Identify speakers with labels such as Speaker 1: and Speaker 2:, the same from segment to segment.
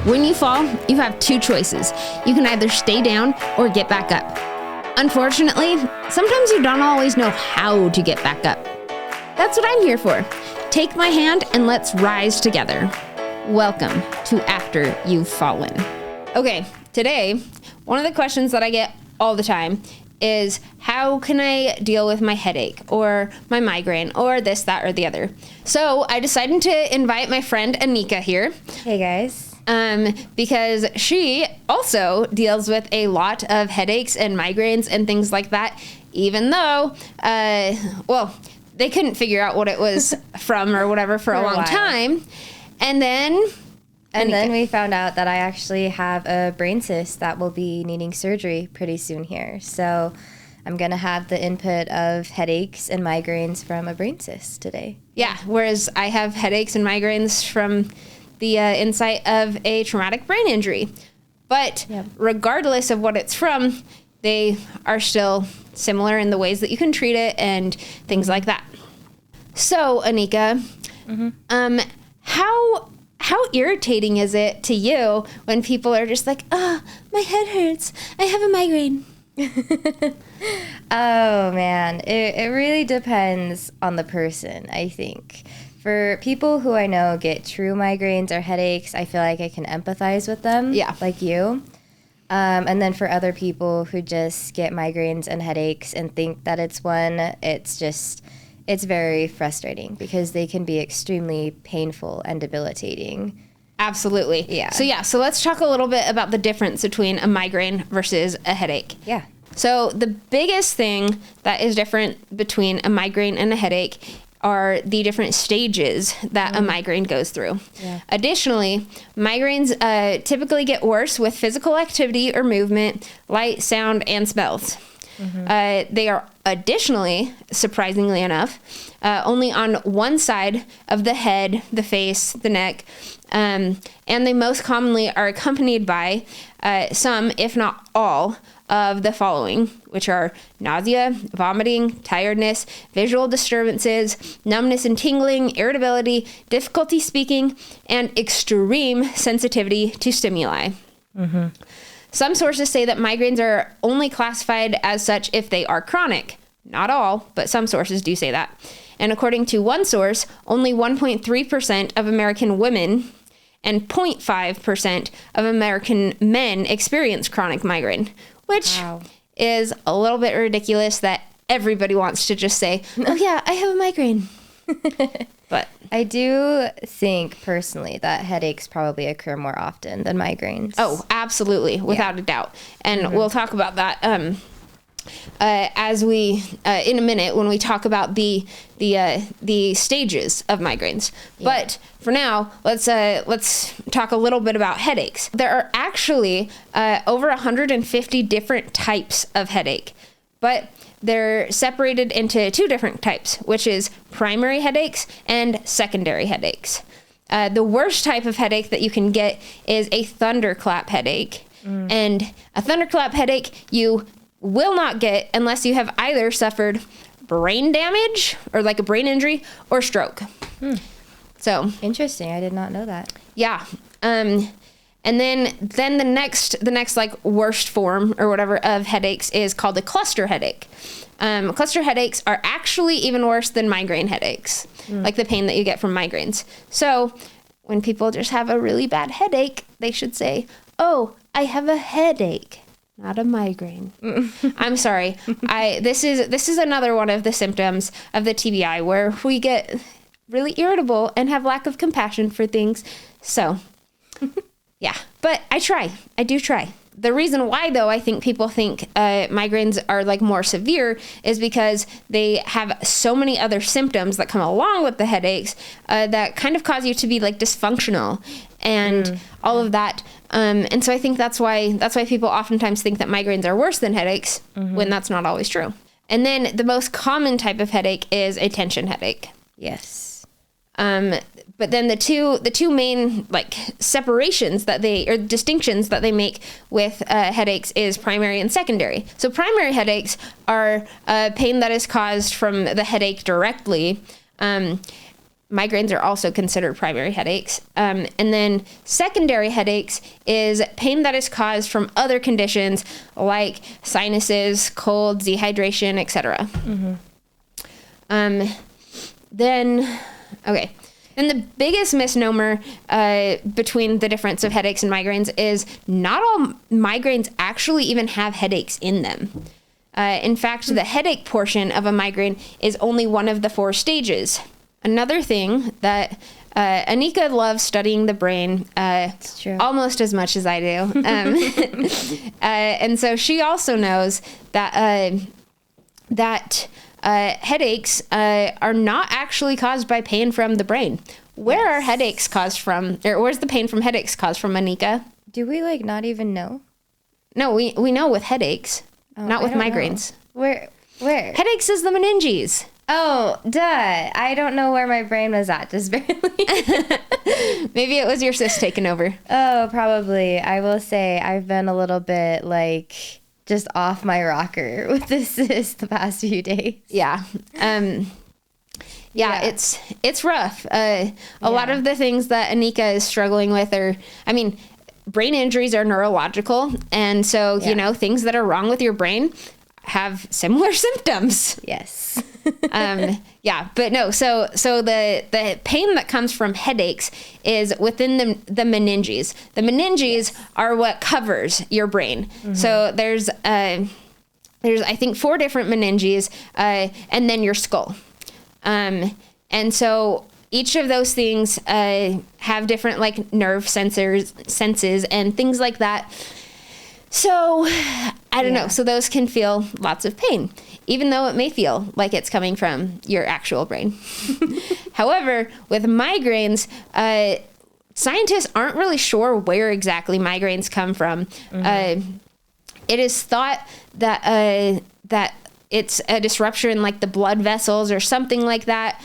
Speaker 1: When you fall, you have two choices. You can either stay down or get back up. Unfortunately, sometimes you don't always know how to get back up. That's what I'm here for. Take my hand and let's rise together. Welcome to After You've Fallen. Okay, today, one of the questions that I get all the time is, how can I deal with my headache or my migraine or this, that, or the other? So I decided to invite my friend Aneeqa here.
Speaker 2: Hey guys.
Speaker 1: Because she also deals with a lot of headaches and migraines and things like that, even though, they couldn't figure out what it was from or whatever for a long time. And then
Speaker 2: we found out that I actually have a brain cyst that will be needing surgery pretty soon here. So I'm going to have the input of headaches and migraines from a brain cyst today.
Speaker 1: Yeah, whereas I have headaches and migraines from the insight of a traumatic brain injury. But regardless of what it's from, they are still similar in the ways that you can treat it and things like that. So, Aneeqa, how irritating is it to you when people are just like, my head hurts, I have a migraine?
Speaker 2: Oh, man. It really depends on the person, I think. For people who I know get true migraines or headaches, I feel like I can empathize with them, like you. And then for other people who just get migraines and headaches and think that it's one, it's very frustrating because they can be extremely painful and debilitating.
Speaker 1: Absolutely.
Speaker 2: Yeah.
Speaker 1: So let's talk a little bit about the difference between a migraine versus a headache.
Speaker 2: Yeah.
Speaker 1: So the biggest thing that is different between a migraine and a headache are the different stages that a migraine goes through.
Speaker 2: Yeah.
Speaker 1: Additionally, migraines typically get worse with physical activity or movement, light, sound, and smells. They are additionally, surprisingly enough, only on one side of the head, the face, the neck, and they most commonly are accompanied by some, if not all, of the following, which are nausea, vomiting, tiredness, visual disturbances, numbness and tingling, irritability, difficulty speaking, and extreme sensitivity to stimuli. Some sources say that migraines are only classified as such if they are chronic. Not all, but some sources do say that. And according to one source, only 1.3% of American women and 0.5% of American men experience chronic migraine, which is a little bit ridiculous that everybody wants to just say, oh yeah, I have a migraine. But
Speaker 2: I do think personally that headaches probably occur more often than migraines.
Speaker 1: Oh, absolutely, without a doubt. And we'll talk about that as we in a minute when we talk about the stages of migraines. But for now, let's talk a little bit about headaches. There are actually over 150 different types of headache, but they're separated into two different types, which is primary headaches and secondary headaches. The worst type of headache that you can get is a thunderclap headache. And a thunderclap headache you will not get unless you have either suffered brain damage or like a brain injury or stroke. So
Speaker 2: interesting. I did not know that.
Speaker 1: Yeah. And then the next like worst form or whatever of headaches is called a cluster headache. Cluster headaches are actually even worse than migraine headaches, like the pain that you get from migraines. So when people just have a really bad headache, they should say, oh, I have a headache, not a migraine. I'm sorry. This is another one of the symptoms of the TBI where we get really irritable and have lack of compassion for things. So yeah, but I do try. The reason why, though, I think people think migraines are like more severe is because they have so many other symptoms that come along with the headaches that kind of cause you to be like dysfunctional and all of that. And so I think that's why people oftentimes think that migraines are worse than headaches when that's not always true. And then the most common type of headache is a tension headache.
Speaker 2: Yes.
Speaker 1: But then the two main like separations that distinctions that they make with headaches is primary and secondary. So primary headaches are pain that is caused from the headache directly. migraines are also considered primary headaches. And then secondary headaches is pain that is caused from other conditions like sinuses, colds, dehydration, etc. And the biggest misnomer between the difference of headaches and migraines is not all migraines actually even have headaches in them. In fact, the headache portion of a migraine is only one of the 4 stages. Another thing that Aneeqa loves studying the brain almost as much as I do. And so she also knows that headaches are not actually caused by pain from the brain. Where are headaches caused from, or where's the pain from headaches caused from, Aneeqa?
Speaker 2: Do we not even know?
Speaker 1: No, we know with headaches, not with migraines.
Speaker 2: Know. Where?
Speaker 1: Headaches is the meninges.
Speaker 2: Oh, duh. I don't know where my brain was at, just barely.
Speaker 1: Maybe it was your cyst taking over.
Speaker 2: Oh, probably. I will say I've been a little bit just off my rocker with this cyst the past few days.
Speaker 1: Yeah. It's rough. A lot of the things that Aneeqa is struggling with brain injuries are neurological. And so, things that are wrong with your brain have similar symptoms.
Speaker 2: Yes.
Speaker 1: But no, so the pain that comes from headaches is within the meninges. The meninges are what covers your brain. So there's I think 4 different meninges, and then your skull. And so each of those things have different nerve senses and things like that. So I don't know. So those can feel lots of pain, even though it may feel like it's coming from your actual brain. However, with migraines, scientists aren't really sure where exactly migraines come from. It is thought that it's a disruption in the blood vessels or something like that.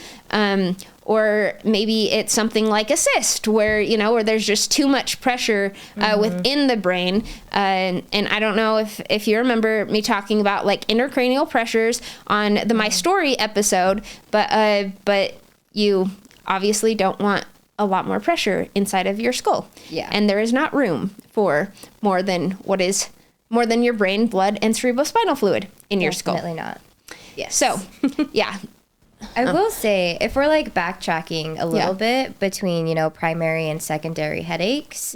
Speaker 1: Or maybe it's something like a cyst where there's just too much pressure within the brain. And I don't know if you remember me talking about intracranial pressures on the My Story episode, but you obviously don't want a lot more pressure inside of your skull.
Speaker 2: Yeah.
Speaker 1: And there is not room for more than your brain, blood, and cerebrospinal fluid in your skull.
Speaker 2: Definitely not. Yes.
Speaker 1: So, yeah.
Speaker 2: I will say, if we're backtracking a little bit between, primary and secondary headaches,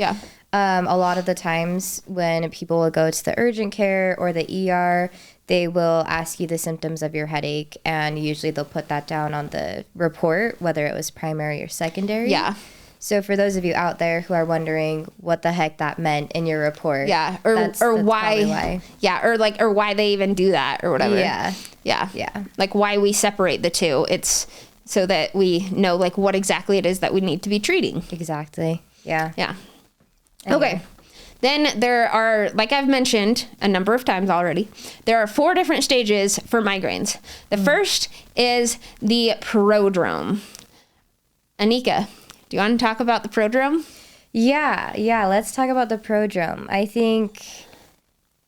Speaker 2: a lot of the times when people will go to the urgent care or the ER, they will ask you the symptoms of your headache, and usually they'll put that down on the report, whether it was primary or secondary.
Speaker 1: Yeah.
Speaker 2: So for those of you out there who are wondering what the heck that meant in your report,
Speaker 1: or why, or why they even do that or whatever. Yeah. Why we separate the two. It's so that we know what exactly it is that we need to be treating.
Speaker 2: Exactly. Yeah.
Speaker 1: Anyway. Okay. Then there are, I've mentioned a number of times already, there are 4 different stages for migraines. The first is the prodrome. Aneeqa, do you want to talk about the prodrome?
Speaker 2: Yeah, let's talk about the prodrome. I think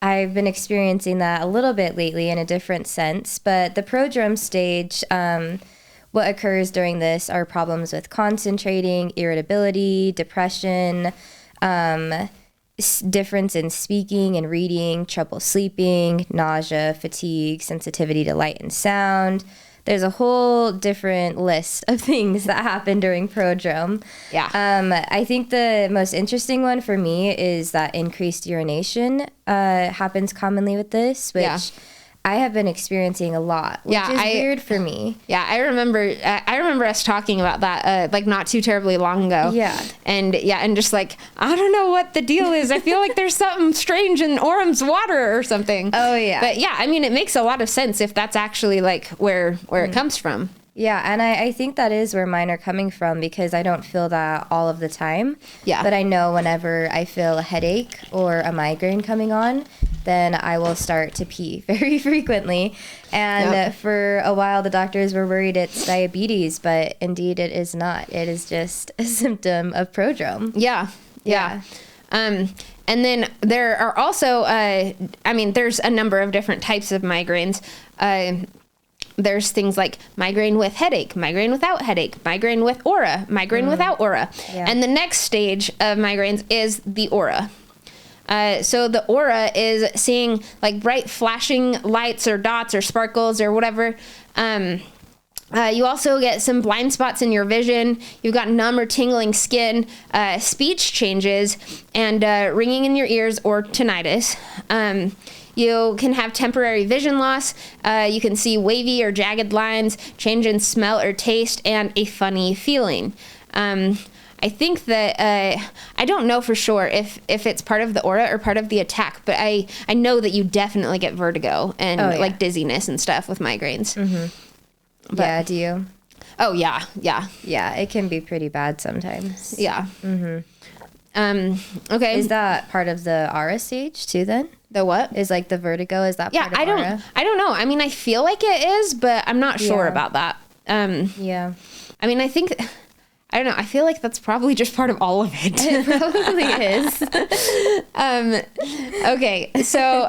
Speaker 2: I've been experiencing that a little bit lately in a different sense, but the prodrome stage, what occurs during this are problems with concentrating, irritability, depression, difference in speaking and reading, trouble sleeping, nausea, fatigue, sensitivity to light and sound. There's a whole different list of things that happen during prodrome.
Speaker 1: Yeah.
Speaker 2: I think the most interesting one for me is that increased urination happens commonly with this, which I have been experiencing a lot, which is weird for me.
Speaker 1: Yeah, I remember us talking about that not too terribly long ago.
Speaker 2: Yeah.
Speaker 1: And just I don't know what the deal is. I feel like there's something strange in Orem's water or something.
Speaker 2: Oh yeah.
Speaker 1: But yeah, it makes a lot of sense if that's actually where it comes from.
Speaker 2: Yeah, and I think that is where mine are coming from because I don't feel that all of the time.
Speaker 1: Yeah.
Speaker 2: But I know whenever I feel a headache or a migraine coming on, then I will start to pee very frequently. And for a while, the doctors were worried it's diabetes, but indeed it is not. It is just a symptom of prodrome.
Speaker 1: Yeah. And then there are also, there's a number of different types of migraines. There's things like migraine with headache, migraine without headache, migraine with aura, migraine without aura. Yeah. And the next stage of migraines is the aura. So the aura is seeing like bright flashing lights or dots or sparkles or whatever. You also get some blind spots in your vision. You've got numb or tingling skin, speech changes, and ringing in your ears or tinnitus. You can have temporary vision loss. You can see wavy or jagged lines, change in smell or taste, and a funny feeling. I think that, I don't know for sure if it's part of the aura or part of the attack, but I know that you definitely get vertigo and like dizziness and stuff with migraines.
Speaker 2: But, yeah, do you?
Speaker 1: Oh, yeah.
Speaker 2: Yeah, it can be pretty bad sometimes.
Speaker 1: Yeah. Okay.
Speaker 2: Is that part of the aura stage too then?
Speaker 1: The what?
Speaker 2: Is like the vertigo, is that part of aura?
Speaker 1: I don't know. I mean, I feel like it is, but I'm not sure about that.
Speaker 2: Yeah.
Speaker 1: I mean, I don't know. I feel like that's probably just part of all of it.
Speaker 2: It probably
Speaker 1: is. Okay. So,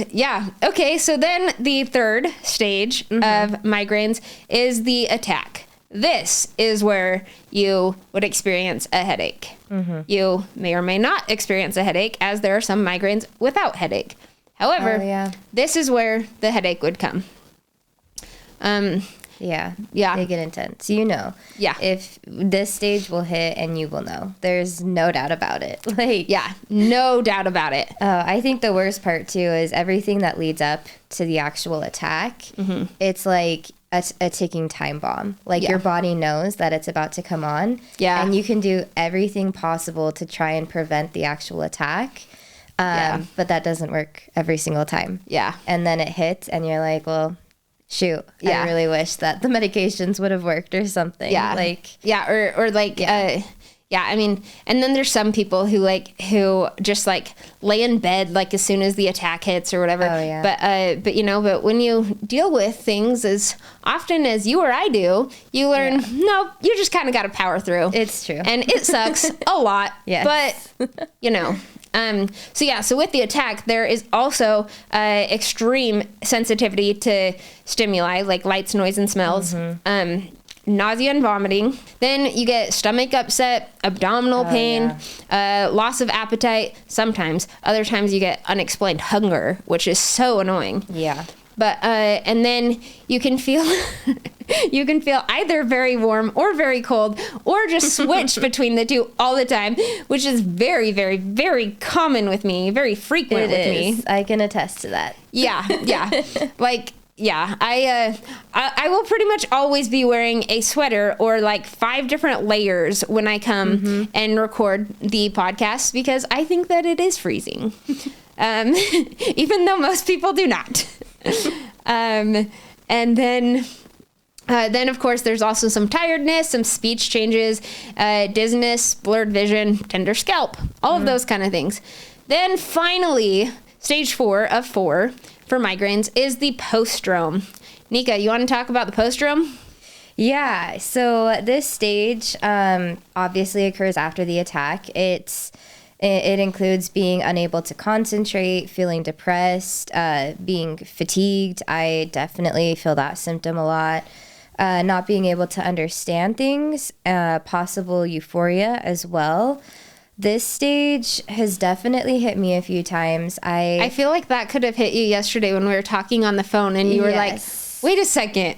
Speaker 1: yeah. Okay. So then the third stage of migraines is the attack. This is where you would experience a headache. You may or may not experience a headache, as there are some migraines without headache. However, this is where the headache would come.
Speaker 2: Yeah. They get intense. Yeah. If this stage will hit and you will know. There's no doubt about it.
Speaker 1: No doubt about it.
Speaker 2: I think the worst part too is everything that leads up to the actual attack. It's like a ticking time bomb. Your body knows that it's about to come on. Yeah. And you can do everything possible to try and prevent the actual attack. But that doesn't work every single time. Yeah. And then it hits and you're like, well, shoot, I really wish that the medications would have worked or something. Yeah. I mean, and then there's some people who just lay in bed as soon as the attack hits or whatever. Oh, yeah. But when you deal with things as often as you or I do, you learn, no, you just kind of got to power through. It's true.
Speaker 1: And it sucks a lot. Yes. But, so with the attack, there is also extreme sensitivity to stimuli like lights, noise, and smells. Nausea and vomiting. Then you get stomach upset, abdominal pain, loss of appetite sometimes. Other times you get unexplained hunger, which is so annoying. Yeah. But and then you can feel either very warm or very cold, or just switch between the two all the time, which is very, very, very common with me, very frequent with me.
Speaker 2: I can attest to that.
Speaker 1: Yeah. I will pretty much always be wearing a sweater or 5 different layers when I come and record the podcast, because I think that it is freezing, even though most people do not. And then of course, there's also some tiredness, some speech changes, dizziness, blurred vision, tender scalp, all of those kind of things. Then finally, stage 4 of 4 for migraines is the postdrome. Aneeqa, you want to talk about the postdrome?
Speaker 2: Yeah, so this stage obviously occurs after the attack. It includes being unable to concentrate, feeling depressed, being fatigued. I definitely feel that symptom a lot. Not being able to understand things, possible euphoria as well. This stage has definitely hit me a few times. I
Speaker 1: feel like that could have hit you yesterday when we were talking on the phone and you were like, wait a second,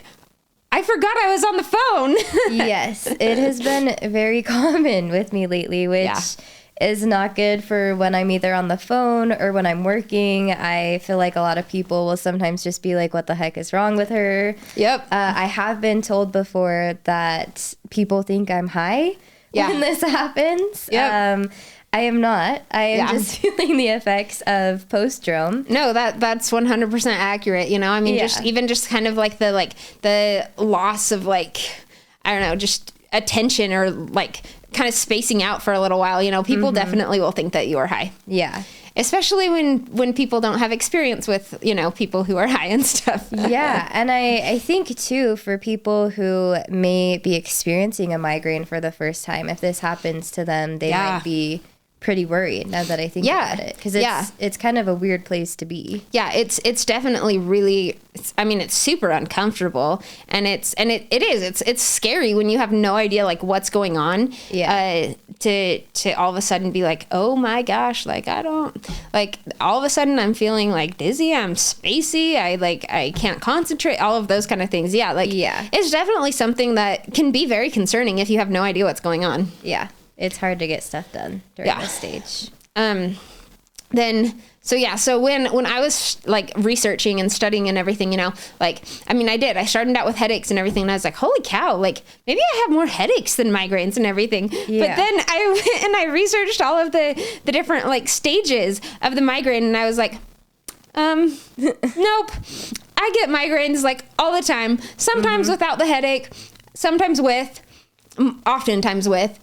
Speaker 1: I forgot I was on the phone.
Speaker 2: Yes, it has been very common with me lately, which is not good for when I'm either on the phone or when I'm working. I feel like a lot of people will sometimes just be like, what the heck is wrong with her? Yep. I have been told before that people think I'm high when this happens. Yep. I am not. I am just feeling the effects of postdrome.
Speaker 1: No, that's 100% accurate. I mean, just kind of the loss of I don't know, just attention or kind of spacing out for a little while. People definitely will think that you are high. Yeah. Especially when people don't have experience with, people who are high and stuff.
Speaker 2: Yeah. And I think, too, for people who may be experiencing a migraine for the first time, if this happens to them, they might be pretty worried now that I think about it, because it's kind of a weird place to be.
Speaker 1: Yeah, it's definitely really, it's super uncomfortable, and it is it's scary when you have no idea like what's going on. To all of a sudden be like, oh my gosh, like I don't, like all of a sudden I'm feeling like dizzy, I'm spacey, I can't concentrate, all of those kind of things. It's definitely something that can be very concerning if you have no idea what's going on.
Speaker 2: Yeah, it's hard to get stuff done during this stage.
Speaker 1: So when I was like researching and studying and everything, I started out with headaches and everything, and I was like, holy cow, like maybe I have more headaches than migraines and everything. Yeah. But then I went and I researched all of the different like stages of the migraine, and I was like, nope, I get migraines like all the time, sometimes without the headache, sometimes with, oftentimes with.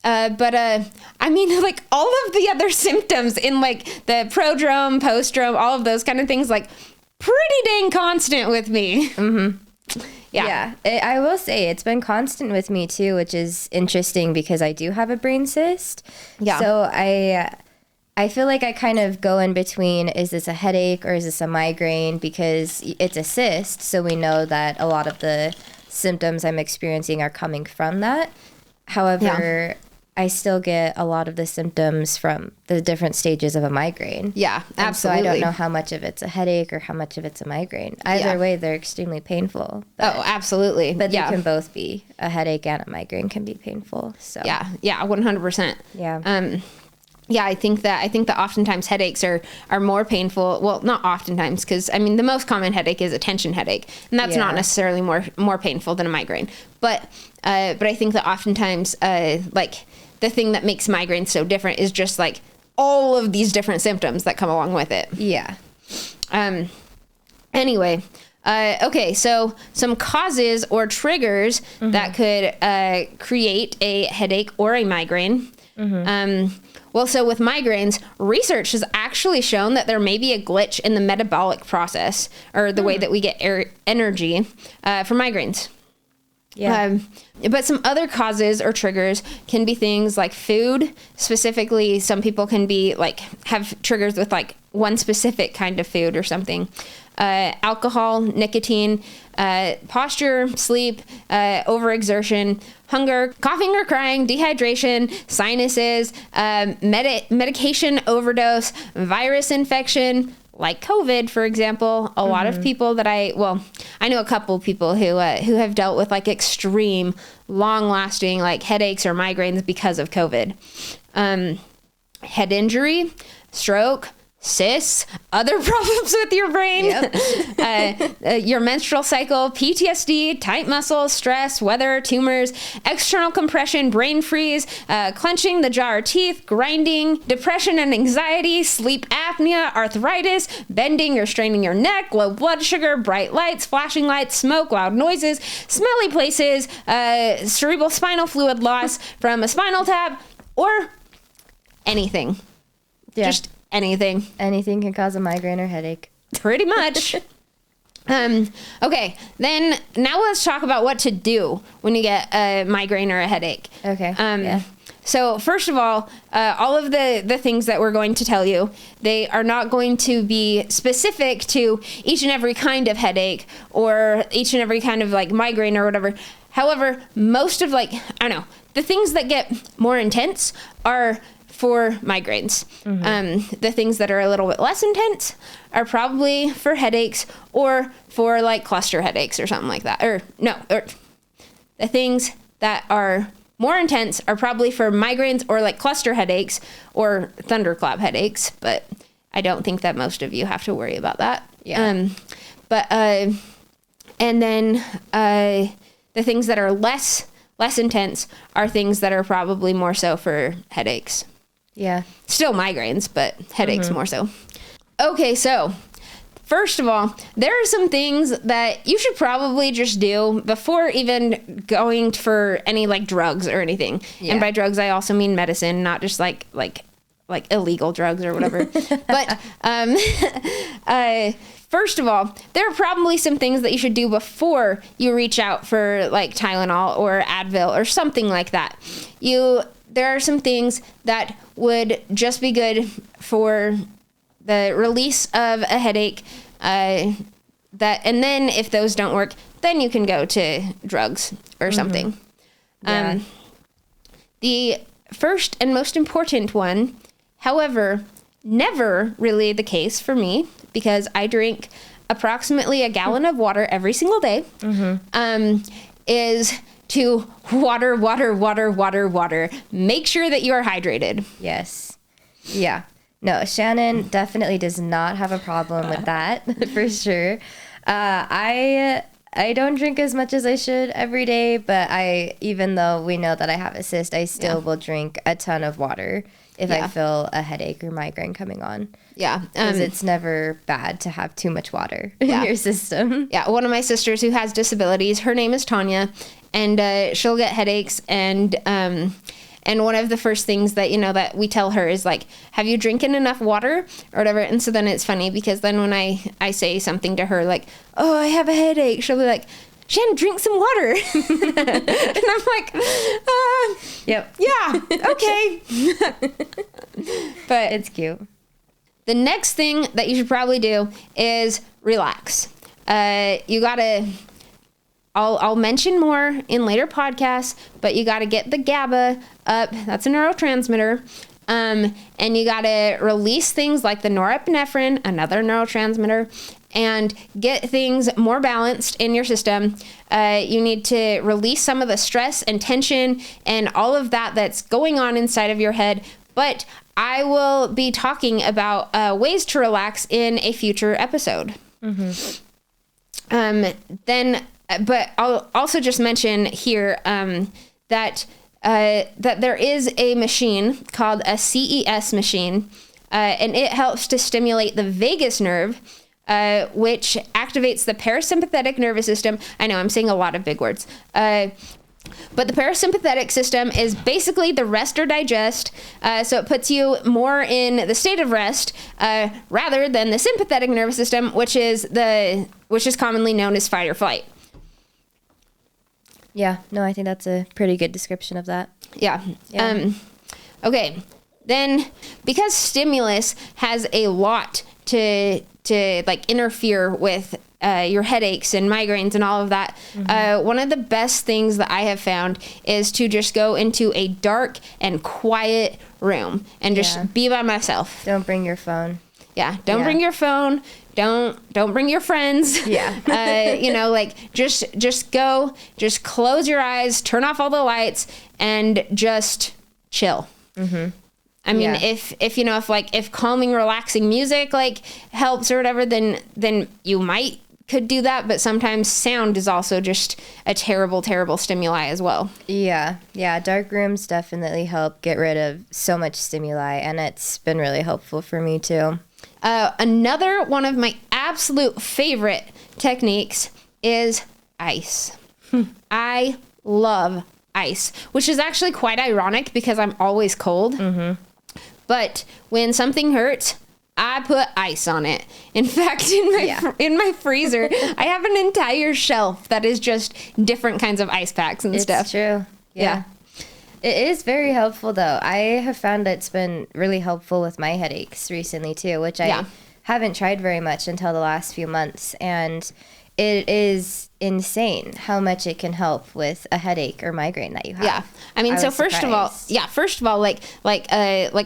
Speaker 1: Like all of the other symptoms in like the prodrome, postdrome, all of those kind of things, like pretty dang constant with me.
Speaker 2: Yeah. I will say it's been constant with me too, which is interesting because I do have a brain cyst. Yeah. So I feel like I kind of go in between, is this a headache or is this a migraine? Because it's a cyst, so we know that a lot of the symptoms I'm experiencing are coming from that. However, I still get a lot of the symptoms from the different stages of a migraine.
Speaker 1: Yeah, absolutely.
Speaker 2: So I don't know how much of it's a headache or how much of it's a migraine. Either way, they're extremely painful.
Speaker 1: Oh, absolutely.
Speaker 2: But they can both be. A headache and a migraine can be painful. So
Speaker 1: 100%.
Speaker 2: Yeah.
Speaker 1: I think that oftentimes headaches are more painful. Well, not oftentimes, because the most common headache is a tension headache, and that's not necessarily more painful than a migraine. But I think that oftentimes like the thing that makes migraine so different is just like all of these different symptoms that come along with it.
Speaker 2: Yeah.
Speaker 1: Anyway. Okay, so some causes or triggers that could create a headache or a migraine. So with migraines, research has actually shown that there may be a glitch in the metabolic process, or the way that we get energy for migraines. Yeah. But some other causes or triggers can be things like food. Specifically, some people can be like have triggers with like one specific kind of food or something. Alcohol, nicotine, posture, sleep, overexertion, hunger, coughing or crying, dehydration, sinuses, medication overdose, virus infection, like COVID, for example. A lot of people that I know a couple of people who have dealt with like extreme, long-lasting like headaches or migraines because of COVID. Head injury, stroke, cysts, other problems with your brain, your menstrual cycle, PTSD, tight muscles, stress, weather, tumors, external compression, brain freeze, clenching the jaw or teeth, grinding, depression and anxiety, sleep apnea, arthritis, bending or straining your neck, low blood sugar, bright lights, flashing lights, smoke, loud noises, smelly places, cerebral spinal fluid loss from a spinal tap, or anything. Just anything.
Speaker 2: Anything can cause a migraine or headache.
Speaker 1: Pretty much. Okay, then now let's talk about what to do when you get a migraine or a headache.
Speaker 2: Okay.
Speaker 1: So first of all of the things that we're going to tell you, they are not going to be specific to each and every kind of headache or each and every kind of like migraine or whatever. However, most of the things that get more intense are for migraines. The things that are a little bit less intense are probably for headaches or for like cluster headaches or something like that. Or the things that are more intense are probably for migraines or like cluster headaches or thunderclap headaches. But I don't think that most of you have to worry about that. Yeah. And then the things that are less intense are things that are probably more so for headaches.
Speaker 2: Yeah.
Speaker 1: Still migraines, but headaches more so. Okay, so first of all, there are some things that you should probably just do before even going for any like drugs or anything. Yeah. And by drugs, I also mean medicine, not just like illegal drugs or whatever. But first of all, there are probably some things that you should do before you reach out for like Tylenol or Advil or something like that. there are some things that would just be good for the release of a headache. And then if those don't work, then you can go to drugs or something. Yeah. The first and most important one, however, never really the case for me, because I drink approximately a gallon of water every single day, is to water. Make sure that you are hydrated.
Speaker 2: Yes. Yeah. No, Shannon definitely does not have a problem with that, for sure. I don't drink as much as I should every day, but even though we know that I have a cyst, I still will drink a ton of water if I feel a headache or migraine coming on. Yeah. Because it's never bad to have too much water in your system.
Speaker 1: Yeah. One of my sisters who has disabilities, her name is Tanya, and she'll get headaches, and one of the first things that, that we tell her is like, have you drinking enough water or whatever? And so then it's funny because then when I say something to her, like, oh, I have a headache, she'll be like, Shannon, drink some water. And I'm like,
Speaker 2: yep.
Speaker 1: Yeah, okay.
Speaker 2: But it's cute.
Speaker 1: The next thing that you should probably do is relax. You gotta, I'll mention more in later podcasts, but you gotta get the GABA up. That's a neurotransmitter. And you gotta release things like the norepinephrine, another neurotransmitter, and get things more balanced in your system. You need to release some of the stress and tension and all of that that's going on inside of your head. But I will be talking about ways to relax in a future episode. But I'll also just mention here that there is a machine called a CES machine, and it helps to stimulate the vagus nerve, which activates the parasympathetic nervous system. I know I'm saying a lot of big words. But the parasympathetic system is basically the rest or digest. So it puts you more in the state of rest rather than the sympathetic nervous system, which is commonly known as fight or flight.
Speaker 2: Yeah, no, I think that's a pretty good description of that.
Speaker 1: Yeah. Okay. Then, because stimulus has a lot to like interfere with your headaches and migraines and all of that, one of the best things that I have found is to just go into a dark and quiet room and just be by myself.
Speaker 2: Don't bring your phone.
Speaker 1: Yeah, don't bring your phone. Don't bring your friends.
Speaker 2: Yeah.
Speaker 1: Like just go, just close your eyes, turn off all the lights, and just chill. I mean, if calming, relaxing music like helps or whatever, then you could do that. But sometimes sound is also just a terrible, terrible stimuli as well.
Speaker 2: Yeah. Dark rooms definitely help get rid of so much stimuli, and it's been really helpful for me too.
Speaker 1: Another one of my absolute favorite techniques is ice. I love ice, which is actually quite ironic because I'm always cold. But when something hurts, I put ice on it. In fact, in my freezer, I have an entire shelf that is just different kinds of ice packs and stuff.
Speaker 2: It's true. Yeah. It is very helpful, though. I have found it's been really helpful with my headaches recently, too, which I haven't tried very much until the last few months. And it is insane how much it can help with a headache or migraine that you have.
Speaker 1: Yeah. I mean, so first of all, like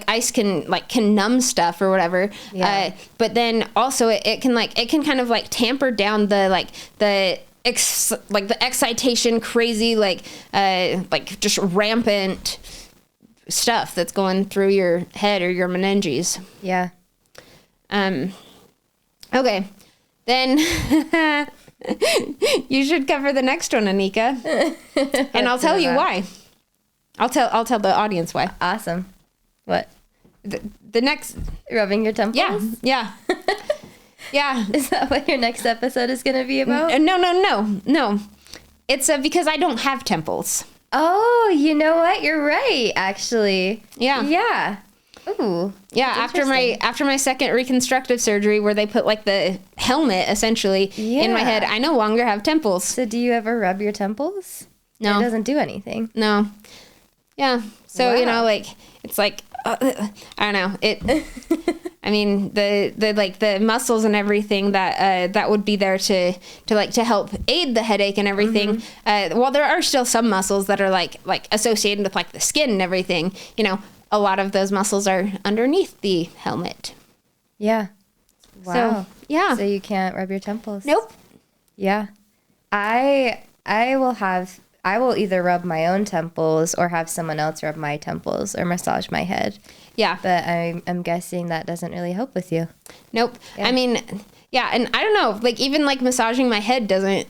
Speaker 1: ice can numb stuff or whatever. Yeah. But then also it can kind of like tamper down the excitation, crazy, like just rampant stuff that's going through your head or your meninges.
Speaker 2: Yeah.
Speaker 1: Okay. Then you should cover the next one, Aneeqa. And I'll tell you why. I'll tell the audience why.
Speaker 2: Awesome. What?
Speaker 1: The next,
Speaker 2: rubbing your temples?
Speaker 1: Yeah. Yeah.
Speaker 2: Is that what your next episode is going to be about?
Speaker 1: No. It's because I don't have temples.
Speaker 2: Oh, you know what? You're right, actually. Yeah. Ooh.
Speaker 1: Yeah, after my second reconstructive surgery where they put like the helmet essentially in my head, I no longer have temples.
Speaker 2: So do you ever rub your temples?
Speaker 1: No.
Speaker 2: It doesn't do anything.
Speaker 1: No. Yeah. So,
Speaker 2: Wow.
Speaker 1: you know, like, it's like, I don't know. I mean, the muscles and everything that would be there to help aid the headache and everything. While there are still some muscles that are like associated with like the skin and everything, you know, a lot of those muscles are underneath the helmet.
Speaker 2: Yeah. Wow.
Speaker 1: So, yeah.
Speaker 2: So you can't rub your temples?
Speaker 1: Nope.
Speaker 2: Yeah. I will either rub my own temples or have someone else rub my temples or massage my head.
Speaker 1: Yeah.
Speaker 2: But I'm guessing that doesn't really help with you.
Speaker 1: Nope.
Speaker 2: Yeah.
Speaker 1: I mean, yeah, and I don't know, like even like massaging my head doesn't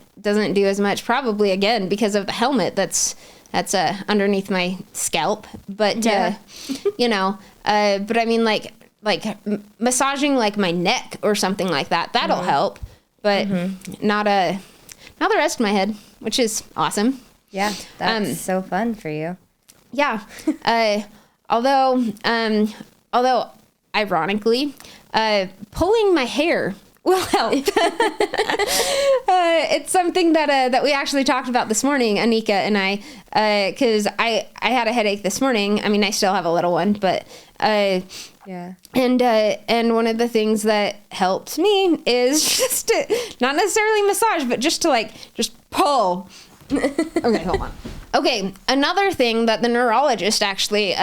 Speaker 1: do as much, probably again because of the helmet that's underneath my scalp. But
Speaker 2: Yeah.
Speaker 1: you know, but I mean like massaging like my neck or something like that, that'll help, but not the rest of my head, which is awesome.
Speaker 2: Yeah, that's so fun for you.
Speaker 1: Yeah. Although ironically, pulling my hair will help. It's something that we actually talked about this morning, Aneeqa and I, because I had a headache this morning. I mean, I still have a little one, but
Speaker 2: yeah.
Speaker 1: And one of the things that helps me is just to, not necessarily massage, but just to just pull. Okay, hold on. Okay, another thing that the neurologist actually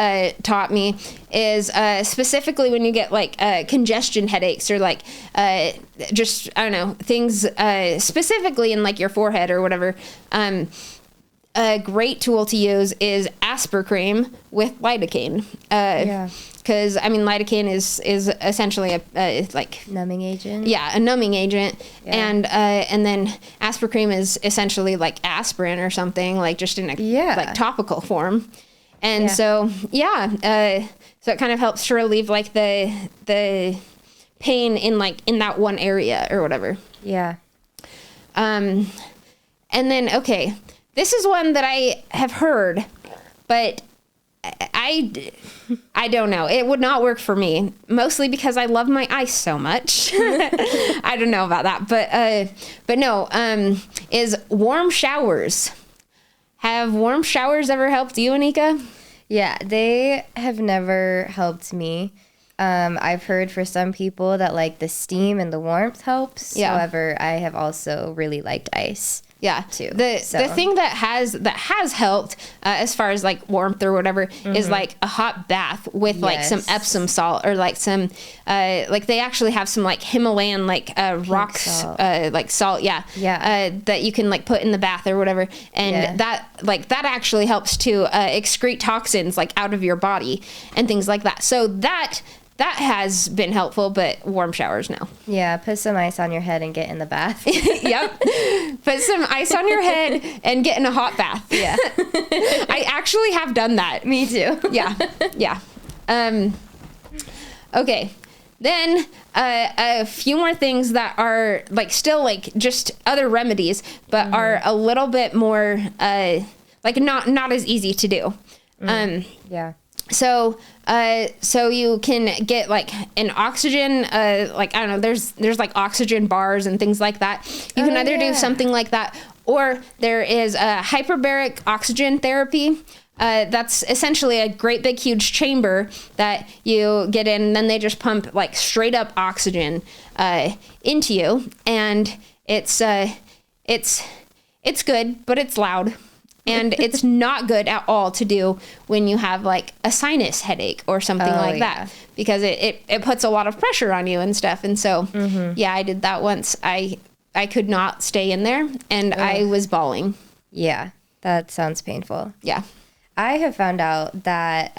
Speaker 1: taught me is specifically when you get congestion headaches or just, I don't know, things specifically in your forehead or whatever. A great tool to use is Aspercreme with lidocaine.
Speaker 2: Yeah.
Speaker 1: Because I mean, lidocaine is essentially a
Speaker 2: numbing agent.
Speaker 1: Yeah, a numbing agent,
Speaker 2: Yeah.
Speaker 1: and then Aspercreme is essentially like aspirin or something, just in a topical form, and so so it kind of helps to relieve the pain in that one area or whatever.
Speaker 2: Yeah.
Speaker 1: And then this is one that I have heard, but I don't know. It would not work for me, mostly because I love my ice so much. I don't know about that, but no, is warm showers. Have warm showers ever helped you, Aneeqa?
Speaker 2: Yeah, they have never helped me. I've heard for some people that the steam and the warmth helps.
Speaker 1: Yeah.
Speaker 2: However, I have also really liked ice.
Speaker 1: Yeah,
Speaker 2: too.
Speaker 1: The thing that has helped as far as warmth or whatever is a hot bath with some Epsom salt or some they actually have some Himalayan rocks
Speaker 2: salt.
Speaker 1: salt that you can put in the bath or whatever, and that actually helps to excrete toxins out of your body and things like that. So that has been helpful, but warm showers, no.
Speaker 2: Yeah, put some ice on your head and get in the bath.
Speaker 1: Yep. Put some ice on your head and get in a hot bath.
Speaker 2: Yeah.
Speaker 1: I actually have done that.
Speaker 2: Me too.
Speaker 1: Yeah. Yeah. Okay. Then a few more things that are still just other remedies, but are a little bit more not as easy to do.
Speaker 2: Yeah.
Speaker 1: So you can get an oxygen, I don't know, there's oxygen bars and things like that. You can either do something like that, or there is hyperbaric oxygen therapy. That's essentially a great big huge chamber that you get in, and then they just pump straight up oxygen into you, and it's good, but it's loud. And it's not good at all to do when you have a sinus headache or something that, because it puts a lot of pressure on you and stuff. And so, I did that once. I could not stay in there, and I was bawling.
Speaker 2: Yeah, that sounds painful.
Speaker 1: Yeah.
Speaker 2: I have found out that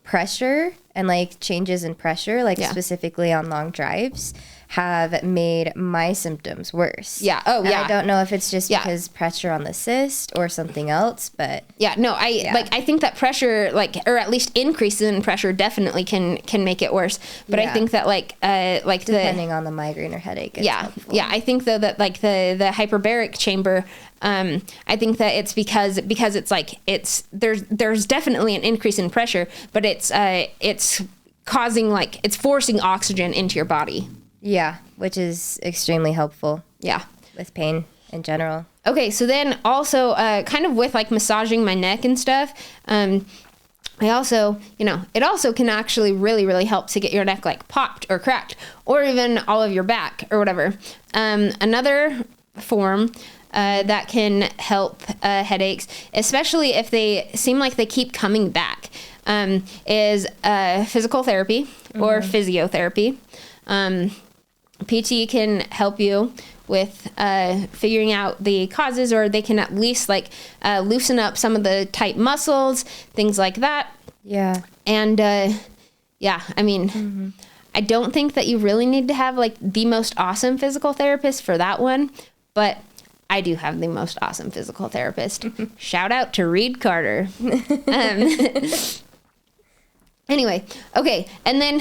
Speaker 2: pressure and changes in pressure, specifically on long drives, have made my symptoms worse.
Speaker 1: Yeah. Oh,
Speaker 2: and
Speaker 1: yeah.
Speaker 2: I don't know if it's just because pressure on the cyst or something else, but
Speaker 1: yeah, no, I think that pressure, or at least increases in pressure, definitely can make it worse. But I think that
Speaker 2: depending on the migraine or headache. It's helpful.
Speaker 1: Yeah. I think though that the hyperbaric chamber, I think that it's because it's there's definitely an increase in pressure, but it's causing it's forcing oxygen into your body.
Speaker 2: Yeah, which is extremely helpful.
Speaker 1: Yeah.
Speaker 2: With pain in general.
Speaker 1: Okay, so then also kind of with like massaging my neck and stuff, I also, it also can actually really, really help to get your neck like popped or cracked, or even all of your back or whatever. Another form that can help headaches, especially if they seem like they keep coming back, is physical therapy or physiotherapy. PT can help you with figuring out the causes, or they can at least like loosen up some of the tight muscles, things like that.
Speaker 2: Yeah.
Speaker 1: And I mean, I don't think that you really need to have like the most awesome physical therapist for that one, but I do have the most awesome physical therapist. Shout out to Reed Carter. Anyway, okay, and then,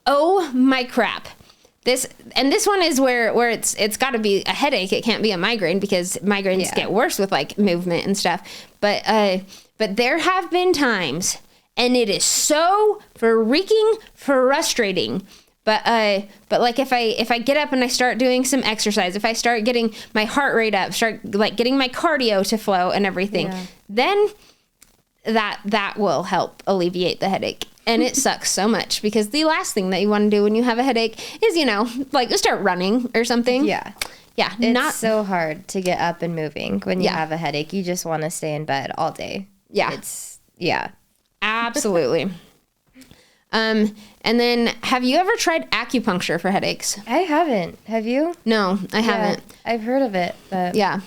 Speaker 1: oh my crap. This one is where it's got to be a headache. It can't be a migraine, because migraines get worse with like movement and stuff. But there have been times, and it is so freaking frustrating. But like if I get up and I start doing some exercise, if I start getting my heart rate up, start like getting my cardio to flow and everything, then that will help alleviate the headache. And it sucks so much, because the last thing that you want to do when you have a headache is, like start running or something.
Speaker 2: Yeah.
Speaker 1: Yeah.
Speaker 2: It's so hard to get up and moving when you have a headache. You just want to stay in bed all day.
Speaker 1: Yeah. Absolutely. And then have you ever tried acupuncture for headaches?
Speaker 2: I haven't. Have you?
Speaker 1: No, I haven't.
Speaker 2: I've heard of it, but
Speaker 1: that's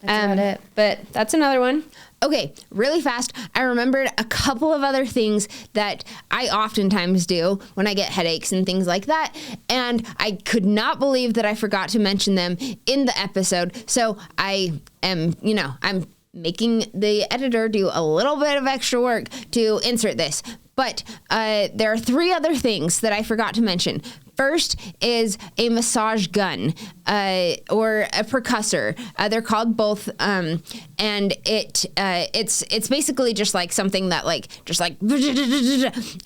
Speaker 2: about it.
Speaker 1: But that's another one. Okay, really fast, I remembered a couple of other things that I oftentimes do when I get headaches and things like that, and I could not believe that I forgot to mention them in the episode, so I am, I'm making the editor do a little bit of extra work to insert this. But there are 3 other things that I forgot to mention. First is a massage gun or a percussor. They're called both, and it's basically just like something that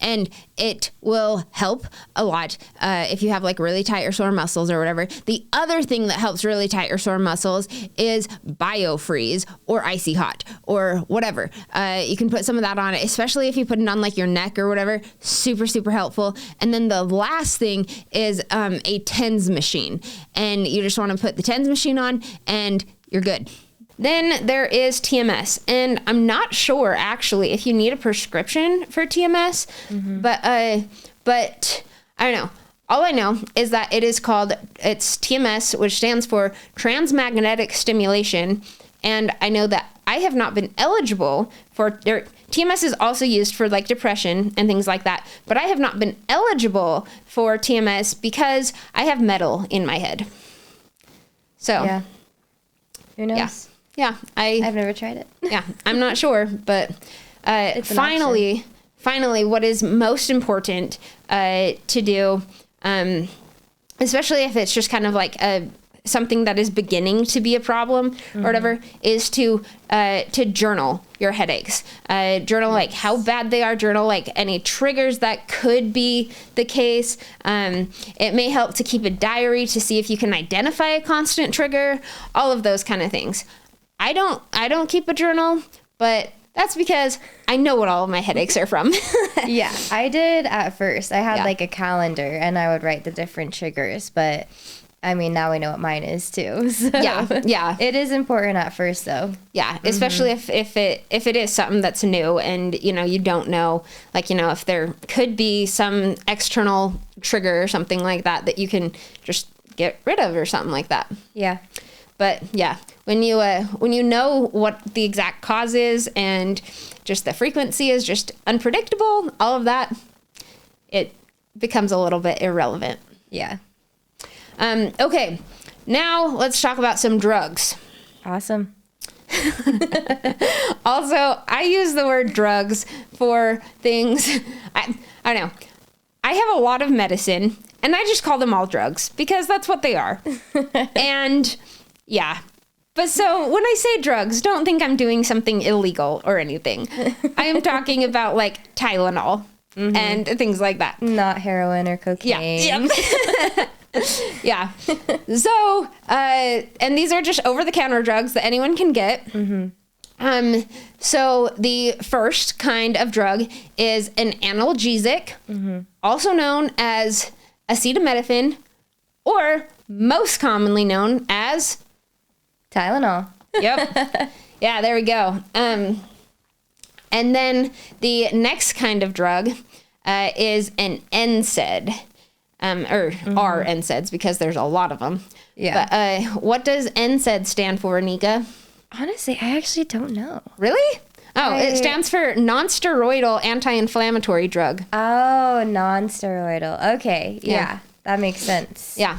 Speaker 1: and it will help a lot if you have like really tight or sore muscles or whatever. The other thing that helps really tight or sore muscles is BioFreeze or Icy Hot or whatever. You can put some of that on it, especially if you put it on like your neck or whatever. Super, super helpful. And then the last thing is a TENS machine, and you just want to put the TENS machine on and you're good. Then there is TMS, and I'm not sure actually if you need a prescription for TMS, but I don't know. All I know is that it's TMS, which stands for transmagnetic stimulation, and I know that I have not been eligible for TMS is also used for like depression and things like that, but I have not been eligible for TMS because I have metal in my head. So
Speaker 2: yeah, who knows?
Speaker 1: Yeah,
Speaker 2: I've never tried it.
Speaker 1: Yeah, I'm not sure, but finally, what is most important to do, especially if it's just kind of like something that is beginning to be a problem or whatever, is to journal your headaches. Journal like how bad they are. Journal like any triggers that could be the case. It may help to keep a diary to see if you can identify a constant trigger. All of those kind of things. I don't keep a journal, but that's because I know what all of my headaches are from.
Speaker 2: Yeah, I did at first. I had like a calendar, and I would write the different triggers, but I mean, now we know what mine is too. So
Speaker 1: yeah.
Speaker 2: It is important at first, though.
Speaker 1: Yeah, especially if it is something that's new, and you don't know, like if there could be some external trigger or something like that you can just get rid of or something like that.
Speaker 2: Yeah.
Speaker 1: But yeah, when you know what the exact cause is and just the frequency is just unpredictable, all of that, it becomes a little bit irrelevant.
Speaker 2: Yeah.
Speaker 1: Okay, now let's talk about some drugs.
Speaker 2: Awesome.
Speaker 1: Also, I use the word drugs for things, I don't know. I have a lot of medicine, and I just call them all drugs because that's what they are. And yeah. But so when I say drugs, don't think I'm doing something illegal or anything. I am talking about like Tylenol and things like that.
Speaker 2: Not heroin or cocaine.
Speaker 1: Yeah. Yeah. So, and these are just over-the-counter drugs that anyone can get. So the first kind of drug is an analgesic, also known as acetaminophen, or most commonly known as
Speaker 2: Tylenol.
Speaker 1: Yep. Yeah, there we go. And then the next kind of drug is an NSAID, or are NSAIDs because there's a lot of them. Yeah. But what does NSAID stand for, Aneeqa?
Speaker 2: Honestly, I actually don't know.
Speaker 1: Really? Oh, it stands for non-steroidal anti-inflammatory drug.
Speaker 2: Oh, non-steroidal. Okay. Yeah, that makes sense.
Speaker 1: Yeah.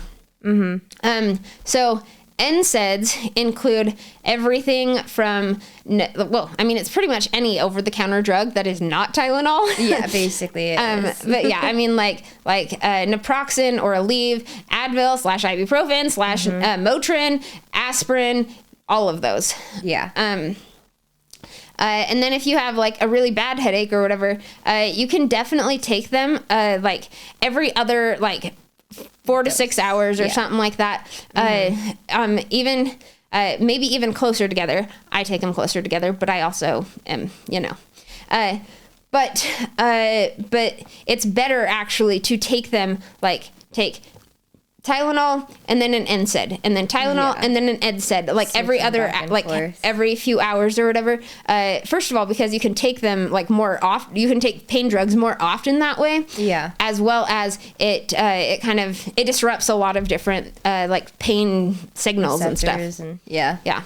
Speaker 1: So NSAIDs include everything from, well, I mean, it's pretty much any over-the-counter drug that is not Tylenol.
Speaker 2: Yeah, basically it is.
Speaker 1: But yeah, I mean, like naproxen or Aleve, Advil / ibuprofen / Motrin, aspirin, all of those.
Speaker 2: Yeah.
Speaker 1: And then if you have like a really bad headache or whatever, you can definitely take them like every other like 4 to 6 hours or something like that. Even maybe even closer together. I take them closer together, but I also am, but it's better actually to take them like take Tylenol and then an NSAID and then Tylenol and then an NSAID, like every other, like every few hours or whatever. First of all, because you can take them like more often, you can take pain drugs more often that way. Yeah. As well as it disrupts a lot of different like pain signals and stuff. Yeah.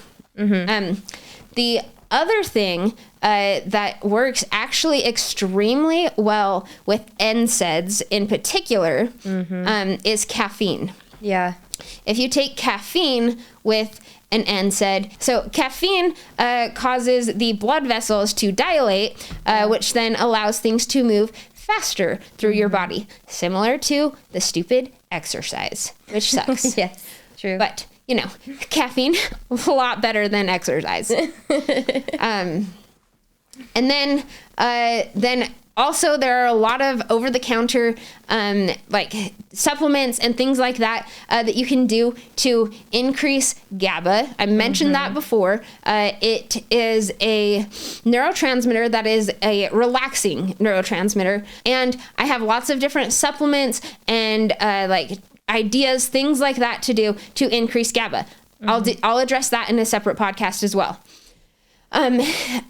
Speaker 1: The other thing that works actually extremely well with NSAIDs in particular is caffeine. Yeah. If you take caffeine with an NSAID, so caffeine causes the blood vessels to dilate, which then allows things to move faster through your body, similar to the stupid exercise, which sucks.
Speaker 2: Yes, true.
Speaker 1: But caffeine, a lot better than exercise. And then also there are a lot of over-the-counter like supplements and things like that that you can do to increase GABA. I mentioned that before. It is a neurotransmitter that is a relaxing neurotransmitter, and I have lots of different supplements and like ideas, things like that to do to increase GABA. I'll address that in a separate podcast as well.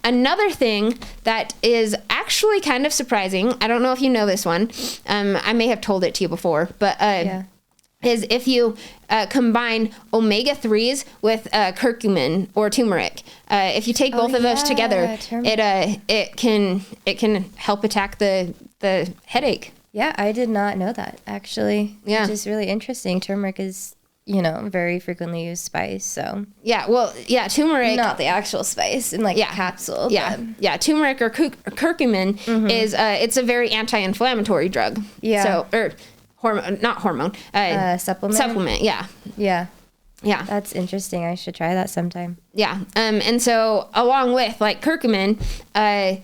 Speaker 1: Another thing that is actually kind of surprising, I don't know if you know this one, I may have told it to you before, but is if you combine omega-3s with curcumin or turmeric. If you take both of those together, it can help attack the headache.
Speaker 2: Yeah, I did not know that, actually. Yeah. Which is really interesting. Turmeric is, very frequently used spice, so.
Speaker 1: Yeah, well, yeah, turmeric.
Speaker 2: Not the actual spice in, capsule.
Speaker 1: Yeah, yeah, turmeric or curcumin is, it's a very anti-inflammatory drug. Yeah. So, or not hormone.
Speaker 2: Supplement?
Speaker 1: Supplement, yeah.
Speaker 2: Yeah.
Speaker 1: Yeah.
Speaker 2: That's interesting. I should try that sometime.
Speaker 1: Yeah. And so, along with, curcumin, I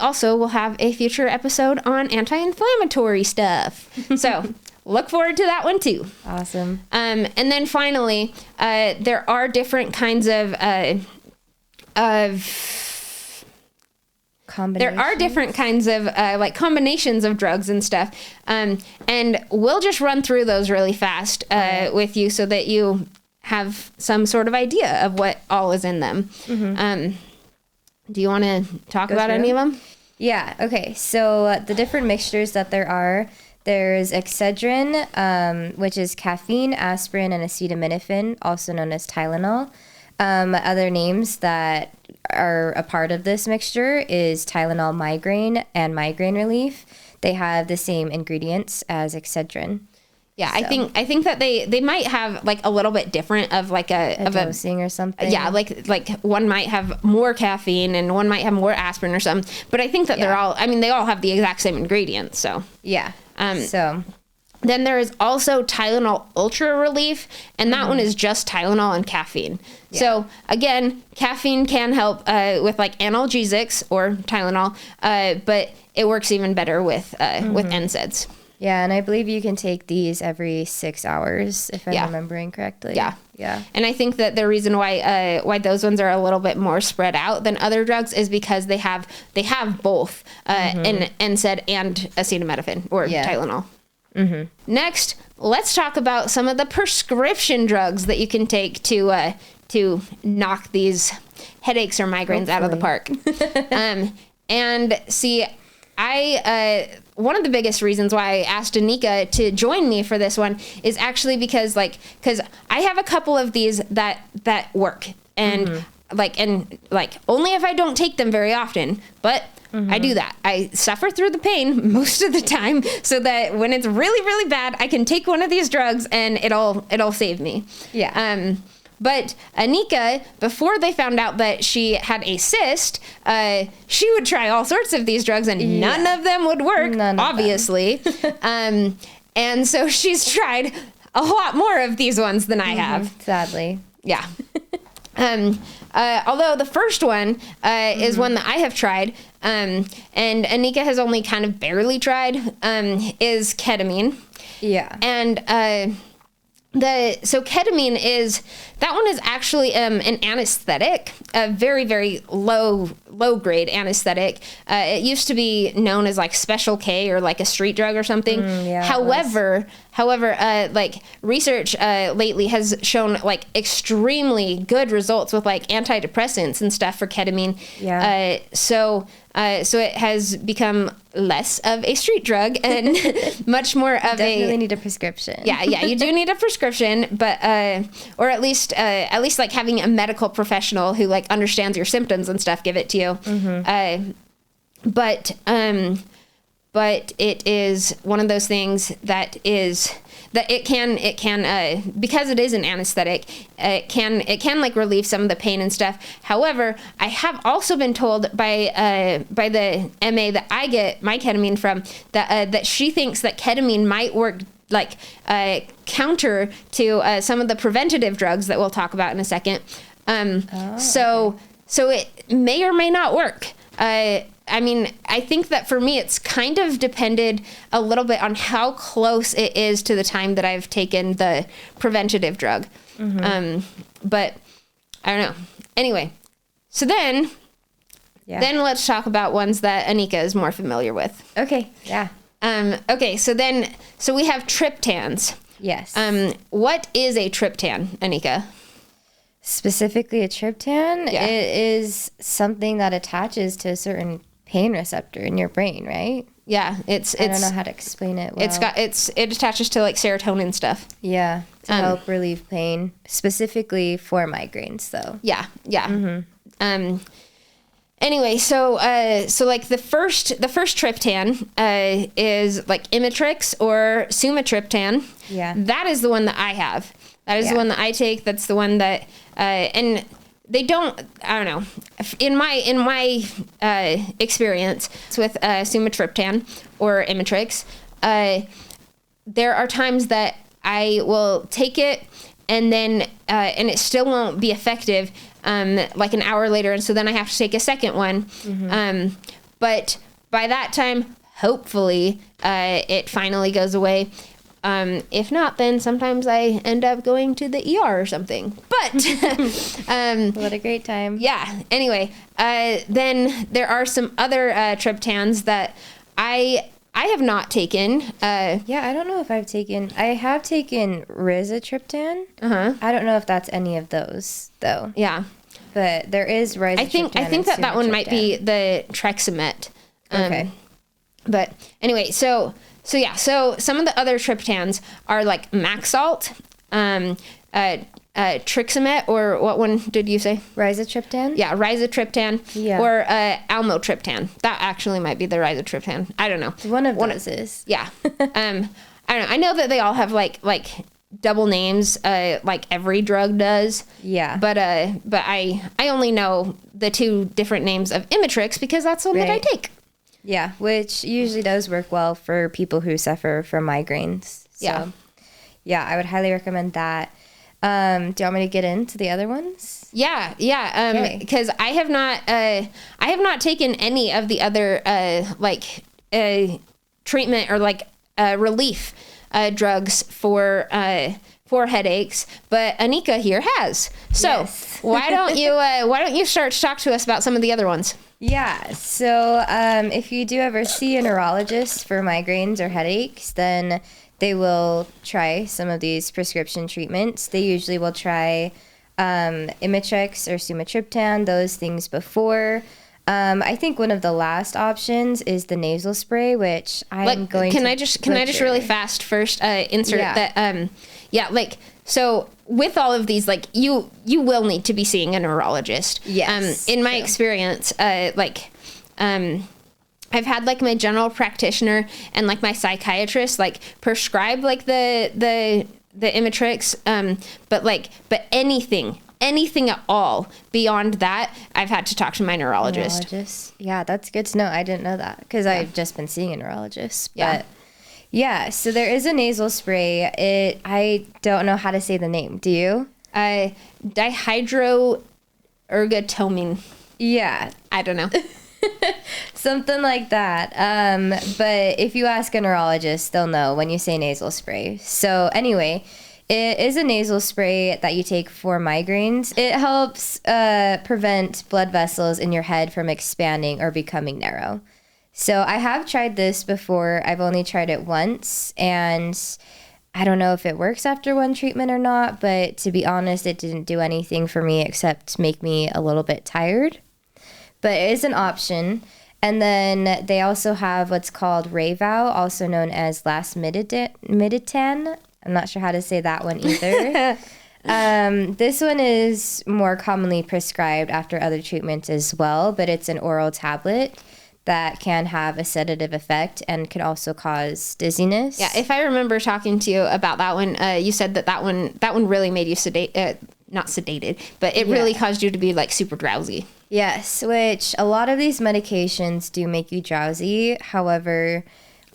Speaker 1: also will have a future episode on anti-inflammatory stuff. So look forward to that one too.
Speaker 2: Awesome.
Speaker 1: And then finally, there are different kinds of
Speaker 2: combinations.
Speaker 1: There are different kinds of combinations of drugs and stuff. And we'll just run through those really fast with you so that you have some sort of idea of what all is in them. Do you want to talk about any of them?
Speaker 2: Yeah. Okay. So the different mixtures that there's Excedrin, which is caffeine, aspirin, and acetaminophen, also known as Tylenol. Other names that are a part of this mixture is Tylenol Migraine and Migraine Relief. They have the same ingredients as Excedrin.
Speaker 1: Yeah, so. I think that they might have a little bit different of a
Speaker 2: dosing or something.
Speaker 1: Yeah, like one might have more caffeine and one might have more aspirin or something. But I think that they all have the exact same ingredients. So
Speaker 2: yeah. So
Speaker 1: then there is also Tylenol Ultra Relief, and that one is just Tylenol and caffeine. Yeah. So again, caffeine can help with analgesics or Tylenol, but it works even better with NSAIDs.
Speaker 2: Yeah, and I believe you can take these every 6 hours, if I'm remembering correctly.
Speaker 1: Yeah.
Speaker 2: Yeah.
Speaker 1: And I think that the reason why those ones are a little bit more spread out than other drugs is because they have both NSAID and acetaminophen or Tylenol. Mm-hmm. Next, let's talk about some of the prescription drugs that you can take to knock these headaches or migraines out of the park. And see, one of the biggest reasons why I asked Aneeqa to join me for this one is actually because I have a couple of these that work, and only if I don't take them very often, but I do that. I suffer through the pain most of the time so that when it's really, really bad, I can take one of these drugs and it'll save me.
Speaker 2: Yeah.
Speaker 1: But Aneeqa, before they found out that she had a cyst, she would try all sorts of these drugs and none of them would work, obviously. And so she's tried a lot more of these ones than I have.
Speaker 2: Sadly. Yeah.
Speaker 1: Although the first one is one that I have tried, and Aneeqa has only kind of barely tried, is ketamine. Yeah. And so ketamine is actually an anesthetic, a very, very low grade anesthetic. It used to be known as like Special K or like a street drug or something. However, research lately has shown like extremely good results with like antidepressants and stuff for ketamine. Yeah. So it has become less of a street drug and much more of
Speaker 2: definitely need a prescription.
Speaker 1: Yeah, you do need a prescription, but or at least like having a medical professional who like understands your symptoms and stuff give it to you. But it is one of those things that it can because it is an anesthetic, it can like relieve some of the pain and stuff. However, I have also been told by the MA that I get my ketamine from that she thinks that ketamine might work like counter to some of the preventative drugs that we'll talk about in a second. So it may or may not work. I mean, I think that for me, it's kind of depended a little bit on how close it is to the time that I've taken the preventative drug. But I don't know. Anyway, so then let's talk about ones that Aneeqa is more familiar with.
Speaker 2: Okay. Yeah.
Speaker 1: Okay. So we have triptans.
Speaker 2: Yes.
Speaker 1: What is a triptan, Aneeqa?
Speaker 2: Specifically a triptan, it is something that attaches to a certain pain receptor in your brain, right?
Speaker 1: Yeah, I
Speaker 2: don't know how to explain it well.
Speaker 1: It attaches to like serotonin stuff.
Speaker 2: Yeah, to help relieve pain, specifically for migraines though.
Speaker 1: Yeah. Anyway, so like the first triptan is like Imitrex or sumatriptan. Yeah. That is the one that I have. That is the one that I take. That's the one that and they don't. I don't know. In my experience with sumatriptan or Imitrex, there are times that I will take it and then and it still won't be effective. Like an hour later, and so then I have to take a second one. But by that time, hopefully, it finally goes away. If not, then sometimes I end up going to the ER or something. But
Speaker 2: what a great time.
Speaker 1: Yeah. Anyway, then there are some other triptans that I have not taken.
Speaker 2: I don't know if I have taken rizatriptan. I don't know if that's any of those though.
Speaker 1: Yeah.
Speaker 2: But there is rizatriptan.
Speaker 1: I think that one might be the Trexamet.
Speaker 2: Okay.
Speaker 1: But anyway, so some of the other triptans are like Maxalt, Trixamet, or what one did you say?
Speaker 2: Rizatriptan?
Speaker 1: Yeah, rizatriptan, or almotriptan. That actually might be the rizatriptan. I don't know.
Speaker 2: One of those is.
Speaker 1: Yeah. I don't know. I know that they all have like double names, like every drug does.
Speaker 2: Yeah.
Speaker 1: But I only know the two different names of Imitrex because that's the one that I take.
Speaker 2: Yeah, which usually does work well for people who suffer from migraines. So, I would highly recommend that. Do you want me to get into the other ones?
Speaker 1: Yeah. Because I have not taken any of the other treatment or like relief drugs for headaches, but Aneeqa here has. So yes. why don't you start to talk to us about some of the other ones?
Speaker 2: Yeah. So if you do ever see a neurologist for migraines or headaches, then they will try some of these prescription treatments. They usually will try Imitrex or sumatriptan, those things before. I think one of the last options is the nasal spray, which I'm going to. Can I
Speaker 1: just really fast first insert that? So with all of these, like you will need to be seeing a neurologist.
Speaker 2: Yes.
Speaker 1: In my experience, I've had like my general practitioner and like my psychiatrist like prescribe like the Imitrex, but anything at all beyond that, I've had to talk to my neurologist.
Speaker 2: Yeah, that's good to know. I didn't know that because I've just been seeing a neurologist. But yeah, so there is a nasal spray. I don't know how to say the name. Do you?
Speaker 1: Dihydroergotamine.
Speaker 2: Yeah.
Speaker 1: I don't know.
Speaker 2: Something like that. But if you ask a neurologist, they'll know when you say nasal spray. So anyway, it is a nasal spray that you take for migraines. It helps prevent blood vessels in your head from expanding or becoming narrow. So I have tried this before. I've only tried it once, and I don't know if it works after one treatment or not, but to be honest, it didn't do anything for me except make me a little bit tired. But it is an option. And then they also have what's called Rayvow, also known as Lasmiditan. I'm not sure how to say that one either. This one is more commonly prescribed after other treatments as well, but it's an oral tablet that can have a sedative effect and can also cause dizziness.
Speaker 1: Yeah, if I remember talking to you about that one, you said that one really made you not sedated, but it really caused you to be like super drowsy.
Speaker 2: Yes, which a lot of these medications do make you drowsy. However,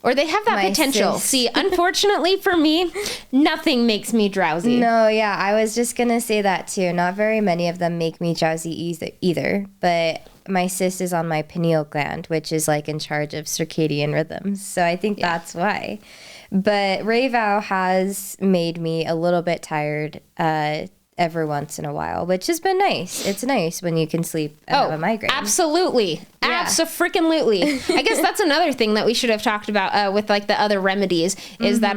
Speaker 1: or they have that potential. See, unfortunately for me, nothing makes me drowsy.
Speaker 2: No, yeah, I was just going to say that too. Not very many of them make me drowsy either. But my cyst is on my pineal gland, which is like in charge of circadian rhythms. So I think that's why. But Rayvow has made me a little bit tired every once in a while, which has been nice. It's nice when you can sleep and have a migraine.
Speaker 1: Absolutely. Yeah. Abso-freaking-lutely. I guess that's another thing that we should have talked about with like the other remedies is that,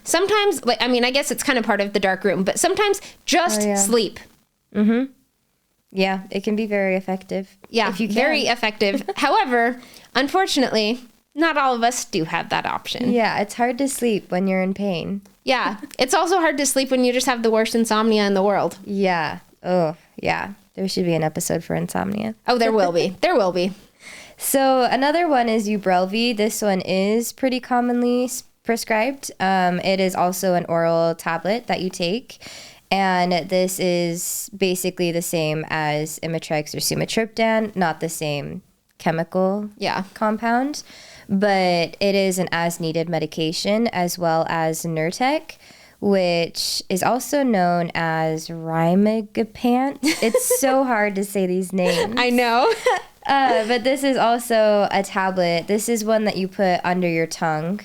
Speaker 1: sometimes, like, I mean, I guess it's kind of part of the dark room, but sometimes just sleep.
Speaker 2: Mm-hmm. Yeah, it can be very effective.
Speaker 1: Yeah, if you can. Very effective. However, unfortunately, not all of us do have that option.
Speaker 2: Yeah, it's hard to sleep when you're in pain.
Speaker 1: Yeah, it's also hard to sleep when you just have the worst insomnia in the world.
Speaker 2: Yeah. Oh, yeah. There should be an episode for insomnia.
Speaker 1: Oh, there will be. There will be.
Speaker 2: So another one is Ubrelvy. This one is pretty commonly prescribed. It is also an oral tablet that you take. And this is basically the same as Imitrex or sumatriptan, not the same chemical compound. But it is an as-needed medication, as well as Nurtec, which is also known as Rimegepant. It's so hard to say these names.
Speaker 1: I know.
Speaker 2: But this is also a tablet. This is one that you put under your tongue.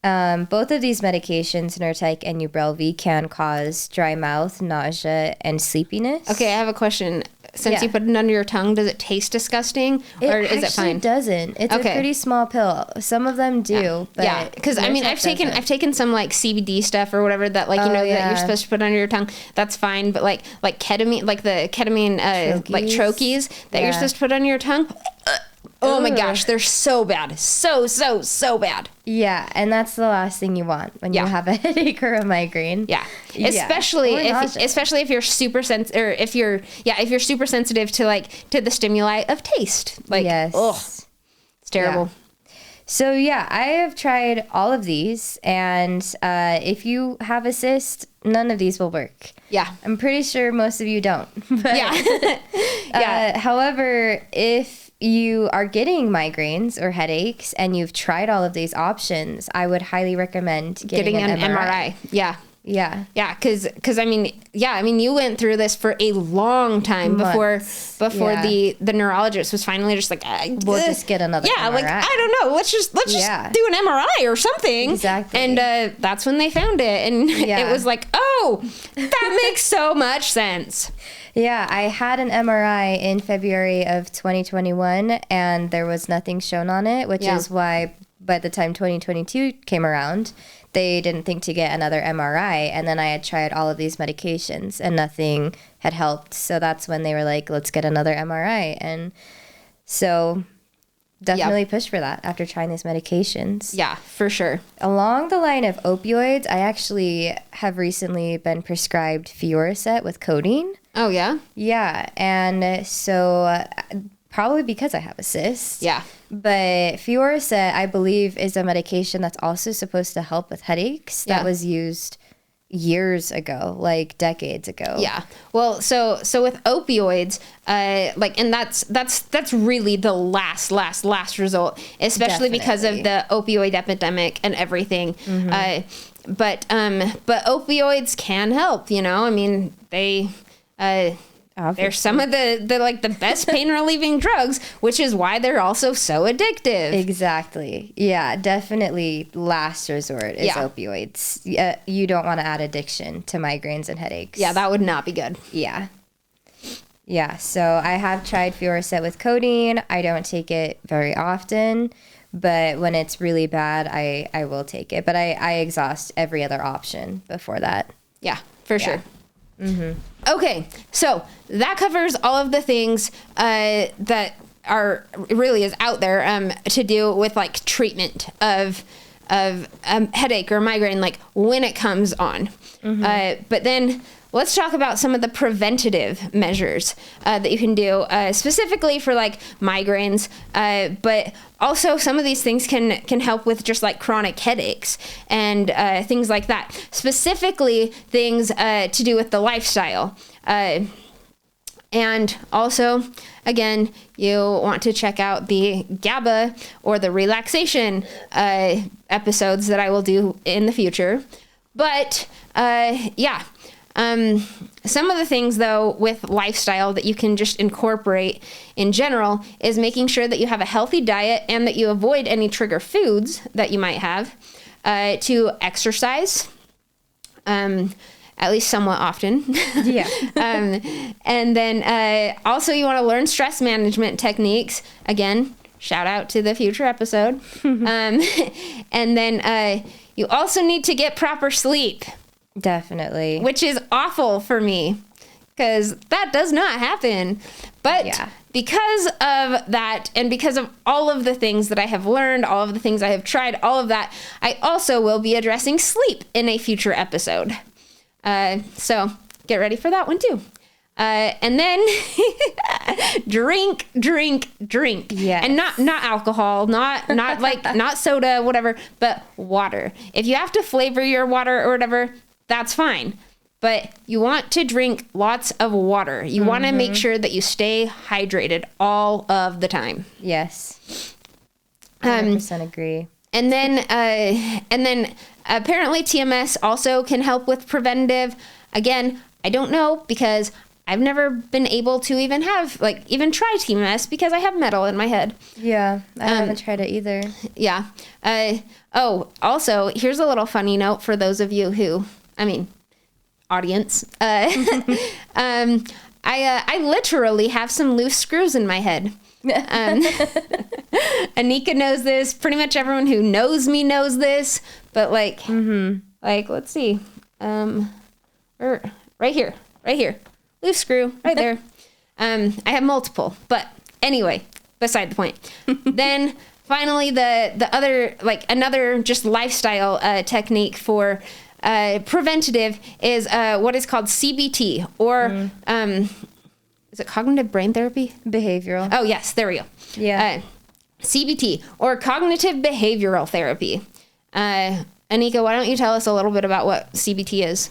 Speaker 2: Both of these medications, Nurtec and Ubrelvy, can cause dry mouth, nausea, and sleepiness.
Speaker 1: Okay, I have a question. Since you put it under your tongue, does it taste disgusting, or is it fine?
Speaker 2: It doesn't. It's a pretty small pill. Some of them do.
Speaker 1: Yeah, because I mean, I've taken some like CBD stuff or whatever that that you're supposed to put under your tongue. That's fine, but like ketamine, like the ketamine like troches that you're supposed to put under your tongue. Oh my gosh, they're so bad. So bad.
Speaker 2: Yeah, and that's the last thing you want when you have a headache or a migraine.
Speaker 1: Yeah. Especially if you're super if you're super sensitive to to the stimuli of taste. Like it's terrible.
Speaker 2: Yeah. So I have tried all of these, and if you have a cyst, none of these will work.
Speaker 1: Yeah.
Speaker 2: I'm pretty sure most of you don't. But, however, if you are getting migraines or headaches and you've tried all of these options, I would highly recommend getting an MRI.
Speaker 1: Yeah.
Speaker 2: Yeah.
Speaker 1: Yeah, because I mean, you went through this for a long time before the neurologist was finally just like,
Speaker 2: we'll just get another MRI.
Speaker 1: like, I don't know, let's just do an MRI or something.
Speaker 2: Exactly.
Speaker 1: And that's when they found it, and it was like, oh, that makes so much sense.
Speaker 2: Yeah, I had an MRI in February of 2021, and there was nothing shown on it, which is why by the time 2022 came around, they didn't think to get another MRI. And then I had tried all of these medications and nothing had helped. So that's when they were like, let's get another MRI. And so definitely push for that after trying these medications.
Speaker 1: Yeah, for sure.
Speaker 2: Along the line of opioids, I actually have recently been prescribed Fioricet with codeine.
Speaker 1: Oh, yeah?
Speaker 2: Yeah. And so probably because I have a cyst.
Speaker 1: Yeah.
Speaker 2: But Fioricet, I believe, is a medication that's also supposed to help with headaches that was used years ago, like decades ago.
Speaker 1: Yeah. Well, so with opioids, and that's really the last result, especially because of the opioid epidemic and everything. Mm-hmm. But opioids can help, I mean, they're some of the best pain relieving drugs, which is why they're also so addictive.
Speaker 2: Exactly. Yeah, definitely last resort is opioids. You don't want to add addiction to migraines and headaches.
Speaker 1: Yeah, that would not be good.
Speaker 2: Yeah. Yeah, so I have tried Fioricet with codeine. I don't take it very often, but when it's really bad, I will take it. But I exhaust every other option before that.
Speaker 1: Yeah, for sure. Mm-hmm. Okay, so that covers all of the things that really is out there to do with like treatment of headache or migraine, like when it comes on. Mm-hmm. But then let's talk about some of the preventative measures that you can do specifically for like migraines, but also some of these things can help with just like chronic headaches and things like that. Specifically things to do with the lifestyle. And also, again, you want to check out the GABA or the relaxation episodes that I will do in the future. But some of the things, though, with lifestyle that you can just incorporate in general is making sure that you have a healthy diet and that you avoid any trigger foods that you might have, to exercise, at least somewhat often.
Speaker 2: Yeah.
Speaker 1: And then also you want to learn stress management techniques. Again, shout out to the future episode. And then you also need to get proper sleep.
Speaker 2: Definitely.
Speaker 1: Which is awful for me because that does not happen. But because of that and because of all of the things that I have learned, all of the things I have tried, all of that, I also will be addressing sleep in a future episode. So get ready for that one too. And then drink.
Speaker 2: Yeah.
Speaker 1: And not alcohol, not like, not soda, whatever, but water. If you have to flavor your water or whatever, that's fine. But you want to drink lots of water. You want to make sure that you stay hydrated all of the time.
Speaker 2: Yes. 100% agree.
Speaker 1: And then apparently TMS also can help with preventative. Again, I don't know because I've never been able to even try TMS because I have metal in my head.
Speaker 2: Yeah, I haven't tried it either. Yeah.
Speaker 1: Also, here's a little funny note for those of you who, audience. I literally have some loose screws in my head. Aneeqa knows this. Pretty much everyone who knows me knows this. But let's see. Right here. Loose screw right there. I have multiple, but anyway, beside the point. Then finally the other, another just lifestyle technique for preventative is what is called CBT, or is it cognitive brain therapy?
Speaker 2: Behavioral.
Speaker 1: Oh yes, there we go.
Speaker 2: Yeah.
Speaker 1: CBT, or cognitive behavioral therapy. Aneeqa, why don't you tell us a little bit about what CBT is?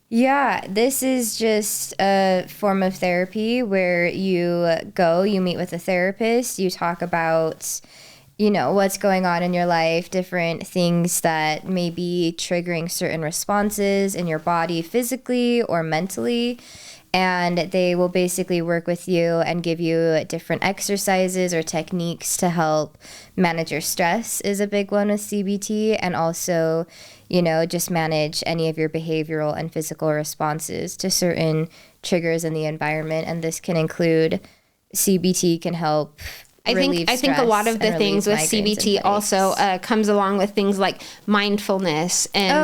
Speaker 2: Yeah, this is just a form of therapy where you meet with a therapist, you talk about what's going on in your life, different things that may be triggering certain responses in your body physically or mentally. And they will basically work with you and give you different exercises or techniques to help manage your stress is a big one with CBT. And also, just manage any of your behavioral and physical responses to certain triggers in the environment. And this can include CBT can help
Speaker 1: I think a lot of the things with CBT also comes along with things like mindfulness and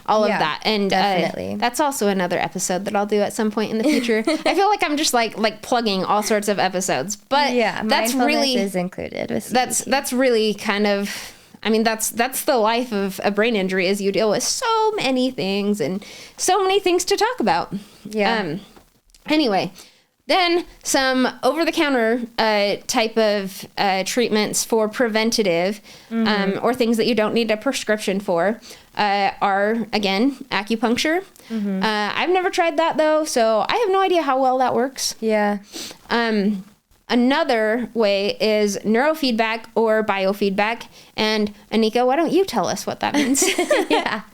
Speaker 1: all of that. And definitely. That's also another episode that I'll do at some point in the future. I feel like I'm just like plugging all sorts of episodes, but
Speaker 2: that's really is included with CBT.
Speaker 1: That's really kind of, I mean, that's the life of a brain injury, is you deal with so many things and so many things to talk about. Yeah. Anyway. Then some over-the-counter type of treatments for preventative or things that you don't need a prescription for are, again, acupuncture. I've never tried that, though, so I have no idea how well that works.
Speaker 2: Yeah.
Speaker 1: Another way is neurofeedback or biofeedback. And Aneeqa, why don't you tell us what that means?
Speaker 2: Yeah.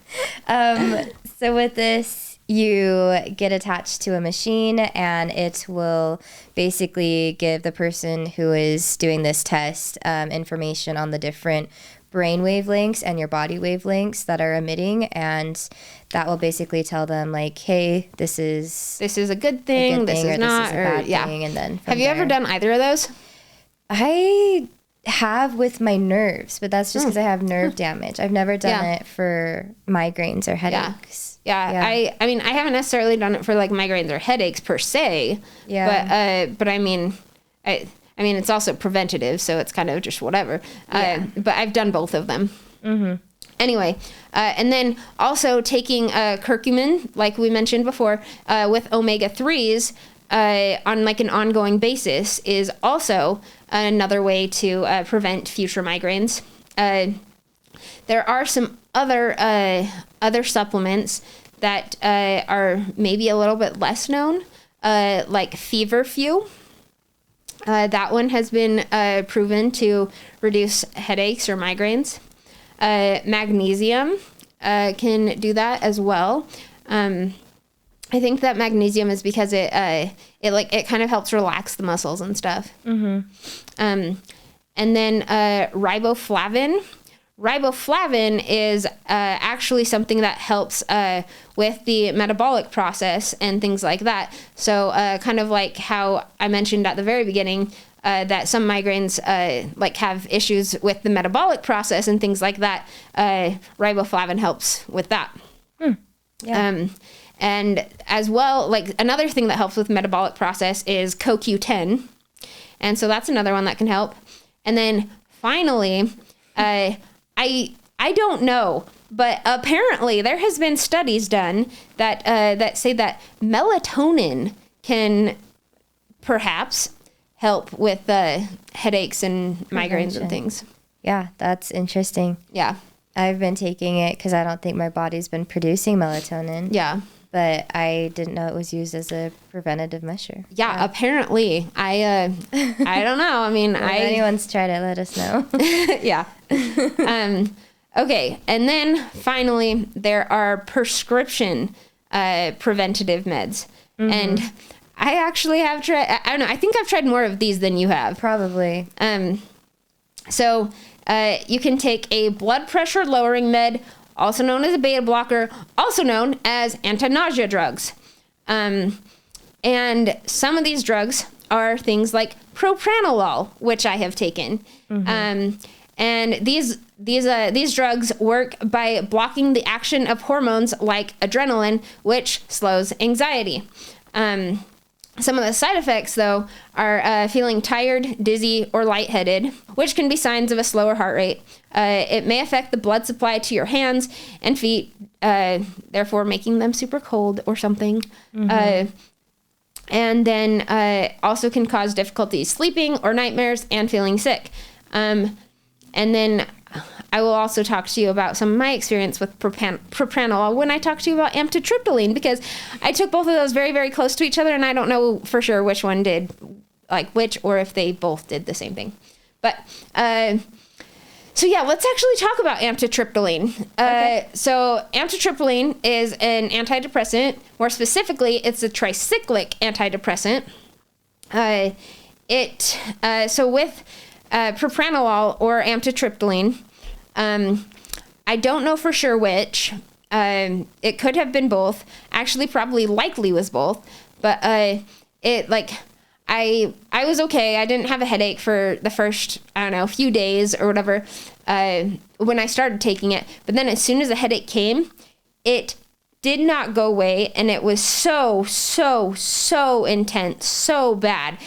Speaker 2: So with this, you get attached to a machine and it will basically give the person who is doing this test information on the different brain wavelengths and your body wavelengths that are emitting, and that will basically tell them like, hey, this is
Speaker 1: a good thing, this is not,
Speaker 2: this is a bad thing. And then
Speaker 1: have you ever done either of those?
Speaker 2: I have with my nerves, but that's just because I have nerve damage. I've never done it for migraines or headaches.
Speaker 1: Yeah. I mean, I haven't necessarily done it for like migraines or headaches per se. Yeah. But I mean, it's also preventative, so it's kind of just whatever. But I've done both of them. Anyway, and then also taking curcumin, like we mentioned before, with omega-3s on like an ongoing basis is also another way to prevent future migraines. There are some other supplements that are maybe a little bit less known, like feverfew. That one has been proven to reduce headaches or migraines. Magnesium can do that as well. I think that magnesium is because it kind of helps relax the muscles and stuff. And then riboflavin. Riboflavin is actually something that helps with the metabolic process and things like that. So kind of like how I mentioned at the very beginning, that some migraines like have issues with the metabolic process and things like that. Riboflavin helps with that. Yeah. And as well, like another thing that helps with metabolic process is CoQ10. And so that's another one that can help. And then finally, I don't know, but apparently there has been studies done that say that melatonin can perhaps help with headaches and migraines and things.
Speaker 2: Yeah, that's interesting.
Speaker 1: Yeah.
Speaker 2: I've been taking it because I don't think my body's been producing melatonin.
Speaker 1: Yeah.
Speaker 2: But I didn't know it was used as a preventative measure.
Speaker 1: Yeah. Apparently. I don't know. I mean,
Speaker 2: if anyone's tried it, let us know.
Speaker 1: Yeah. Okay. And then finally, there are prescription preventative meds. And I actually have tried, I don't know, I think I've tried more of these than you have.
Speaker 2: Probably.
Speaker 1: So you can take a blood pressure lowering med, also known as a beta blocker, also known as anti-nausea drugs. And some of these drugs are things like propranolol, which I have taken. And these drugs work by blocking the action of hormones like adrenaline, which slows anxiety. Some of the side effects, though, are feeling tired, dizzy, or lightheaded, which can be signs of a slower heart rate. It may affect the blood supply to your hands and feet, therefore making them super cold or something. And then also can cause difficulties sleeping or nightmares and feeling sick. And then I will also talk to you about some of my experience with propranolol when I talk to you about amitriptyline, because I took both of those very, very close to each other, and I don't know for sure which one did, like which, or if they both did the same thing. But So yeah, let's actually talk about amitriptyline.
Speaker 2: Okay.
Speaker 1: So amitriptyline is an antidepressant. More specifically, it's a tricyclic antidepressant. So with propranolol or amitriptyline, I don't know for sure which. It could have been both. Actually, probably likely was both. But I was okay. I didn't have a headache for the first, few days or whatever when I started taking it. But then as soon as the headache came, it did not go away. And it was so intense, so bad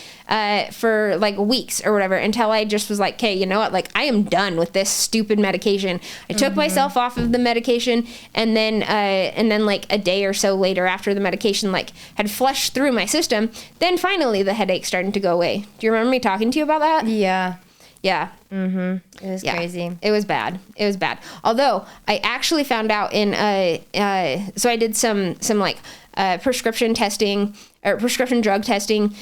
Speaker 1: for like weeks or whatever, until I just was like, okay, you know what? Like, I am done with this stupid medication. I took myself off of the medication, and then like a day or so later, after the medication like had flushed through my system, then finally the headache started to go away. Do you remember me talking to you about that?
Speaker 2: Yeah.
Speaker 1: Yeah.
Speaker 2: Mm-hmm. It was crazy.
Speaker 1: It was bad. Although I actually found out so I did some like prescription testing or prescription drug testing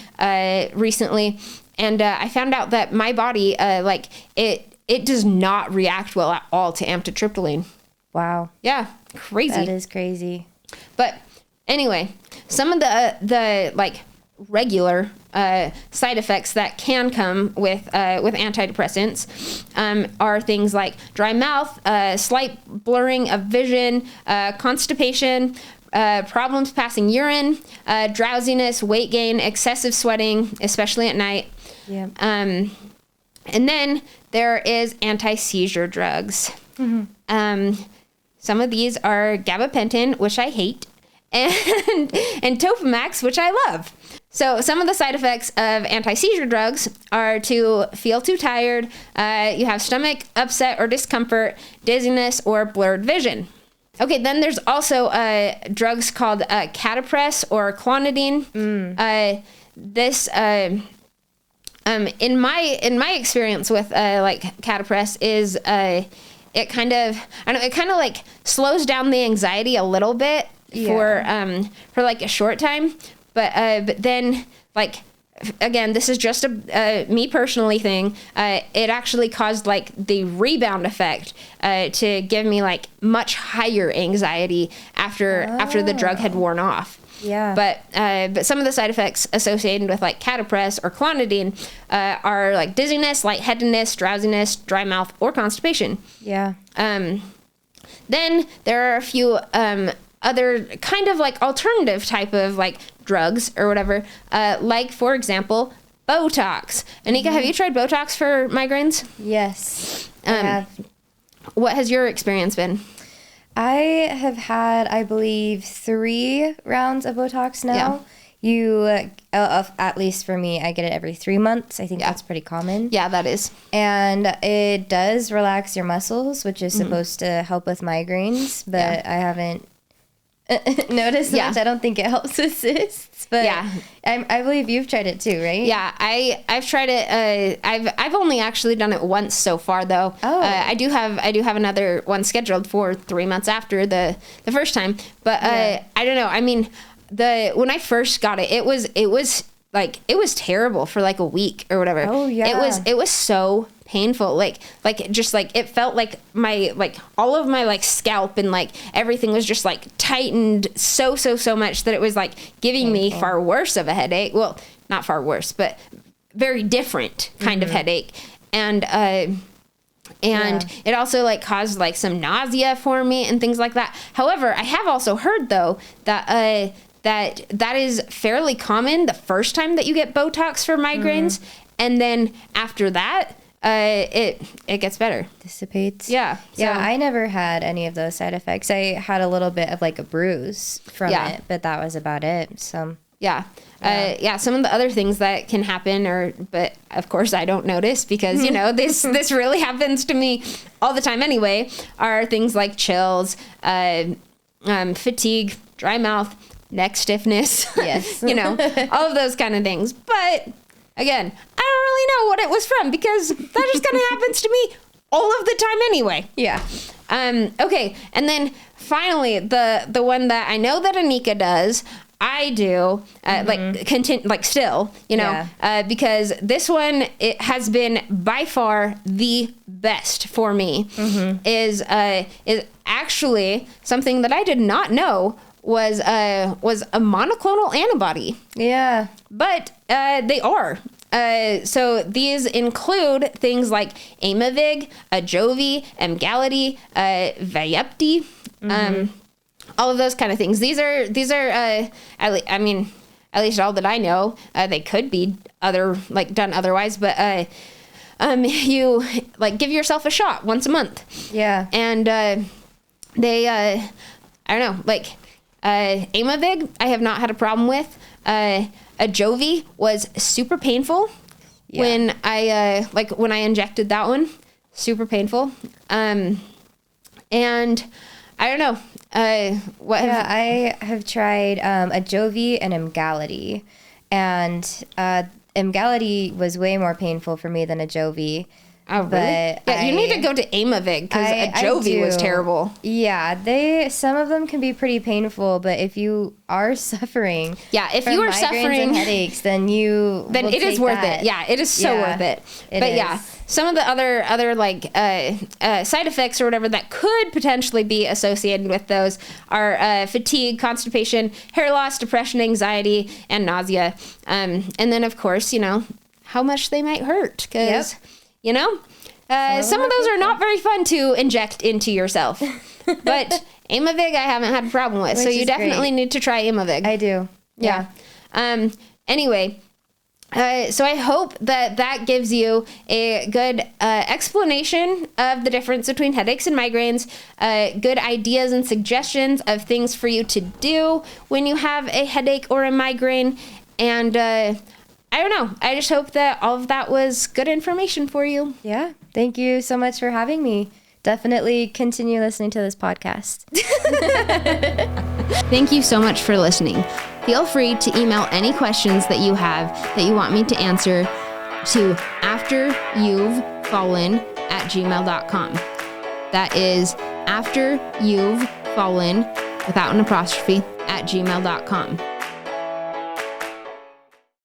Speaker 1: recently, and I found out that my body it does not react well at all to amitriptyline.
Speaker 2: Wow.
Speaker 1: Yeah, crazy.
Speaker 2: That is crazy.
Speaker 1: But anyway, some of the like regular side effects that can come with antidepressants are things like dry mouth, slight blurring of vision, constipation, problems passing urine, drowsiness, weight gain, excessive sweating, especially at night.
Speaker 2: Yeah.
Speaker 1: And then there is anti-seizure drugs. Mm-hmm. Some of these are gabapentin, which I hate, and Topamax, which I love. So some of the side effects of anti-seizure drugs are to feel too tired, you have stomach upset or discomfort, dizziness, or blurred vision. Okay, then there's also drugs called Catapress or Clonidine. This in my experience with like Catapress is it kind of like slows down the anxiety a little bit for like a short time, but then like, again, this is just a me personally thing. It actually caused like the rebound effect to give me like much higher anxiety after the drug had worn off.
Speaker 2: Yeah.
Speaker 1: But some of the side effects associated with like Catapress or Clonidine are like dizziness, lightheadedness, drowsiness, dry mouth, or constipation.
Speaker 2: Yeah.
Speaker 1: Then there are a few other kind of like alternative type of like drugs or whatever, like for example, Botox. Aneeqa, have you tried Botox for migraines?
Speaker 2: Yes, I have.
Speaker 1: What has your experience been?
Speaker 2: I have had, I believe, 3 rounds of Botox now. Yeah. At least for me, I get it every 3 months. I think that's pretty common.
Speaker 1: Yeah, that is.
Speaker 2: And it does relax your muscles, which is supposed to help with migraines, but I haven't noticed much. I don't think it helps with cysts, but I believe you've tried it too, right?
Speaker 1: Yeah, I've tried it. I've only actually done it once so far, though.
Speaker 2: Oh,
Speaker 1: I do have another one scheduled for 3 months after the first time. But I don't know. I mean, when I first got it, it was terrible for like a week or whatever.
Speaker 2: Oh yeah,
Speaker 1: it was so painful, like just like it felt like my like all of my like scalp and like everything was just like tightened so much that it was like giving me far worse of a headache. Well, not far worse, but very different kind of headache. And it also like caused like some nausea for me and things like that. However, I have also heard though that that is fairly common the first time that you get Botox for migraines, and then after that it gets better.
Speaker 2: Dissipates.
Speaker 1: Yeah.
Speaker 2: Yeah, I never had any of those side effects. I had a little bit of like a bruise from it, but that was about it. So some of the other things that can happen but of course I don't notice because, you know, this really happens to me all the time anyway, are things like chills, fatigue, dry mouth, neck stiffness, yes,
Speaker 1: you know, all of those kind of things. But again, I don't really know what it was from because that just kind of happens to me all of the time anyway.
Speaker 2: Yeah.
Speaker 1: Okay. And then finally, the one that I know that Aneeqa does, I do, still, because this one, it has been by far the best for me, is actually something that I did not know was a monoclonal antibody.
Speaker 2: Yeah.
Speaker 1: But they are. So these include things like Aimovig, Ajovy, Emgality, Vyepti, all of those kind of things. These are at least all that I know. They could be done otherwise, but you give yourself a shot once a month.
Speaker 2: Yeah.
Speaker 1: And they I don't know, Aimovig I have not had a problem with. Ajovy was super painful when I when I injected that one. Super painful. And I don't know.
Speaker 2: I have tried Ajovy and Emgality, and Emgality was way more painful for me than Ajovy.
Speaker 1: Oh, really? Yeah, you need to go to Aimovig because Ajovy was terrible.
Speaker 2: Yeah, some of them can be pretty painful, but if you are suffering,
Speaker 1: if you are suffering
Speaker 2: and headaches, then
Speaker 1: it is worth it. Yeah, it is so worth it. Some of the other side effects or whatever that could potentially be associated with those are fatigue, constipation, hair loss, depression, anxiety, and nausea. And then of course, how much they might hurt because. Some of those are not very fun to inject into yourself. But Aimovig, I haven't had a problem with. So you definitely need to try Aimovig.
Speaker 2: I do.
Speaker 1: Yeah. Anyway, so I hope that gives you a good explanation of the difference between headaches and migraines, good ideas and suggestions of things for you to do when you have a headache or a migraine. And I don't know. I just hope that all of that was good information for you.
Speaker 2: Yeah. Thank you so much for having me. Definitely continue listening to this podcast.
Speaker 1: Thank you so much for listening. Feel free to email any questions that you have that you want me to answer to afteryou'vefallen@gmail.com. That is afteryou'vefallen without an apostrophe @gmail.com.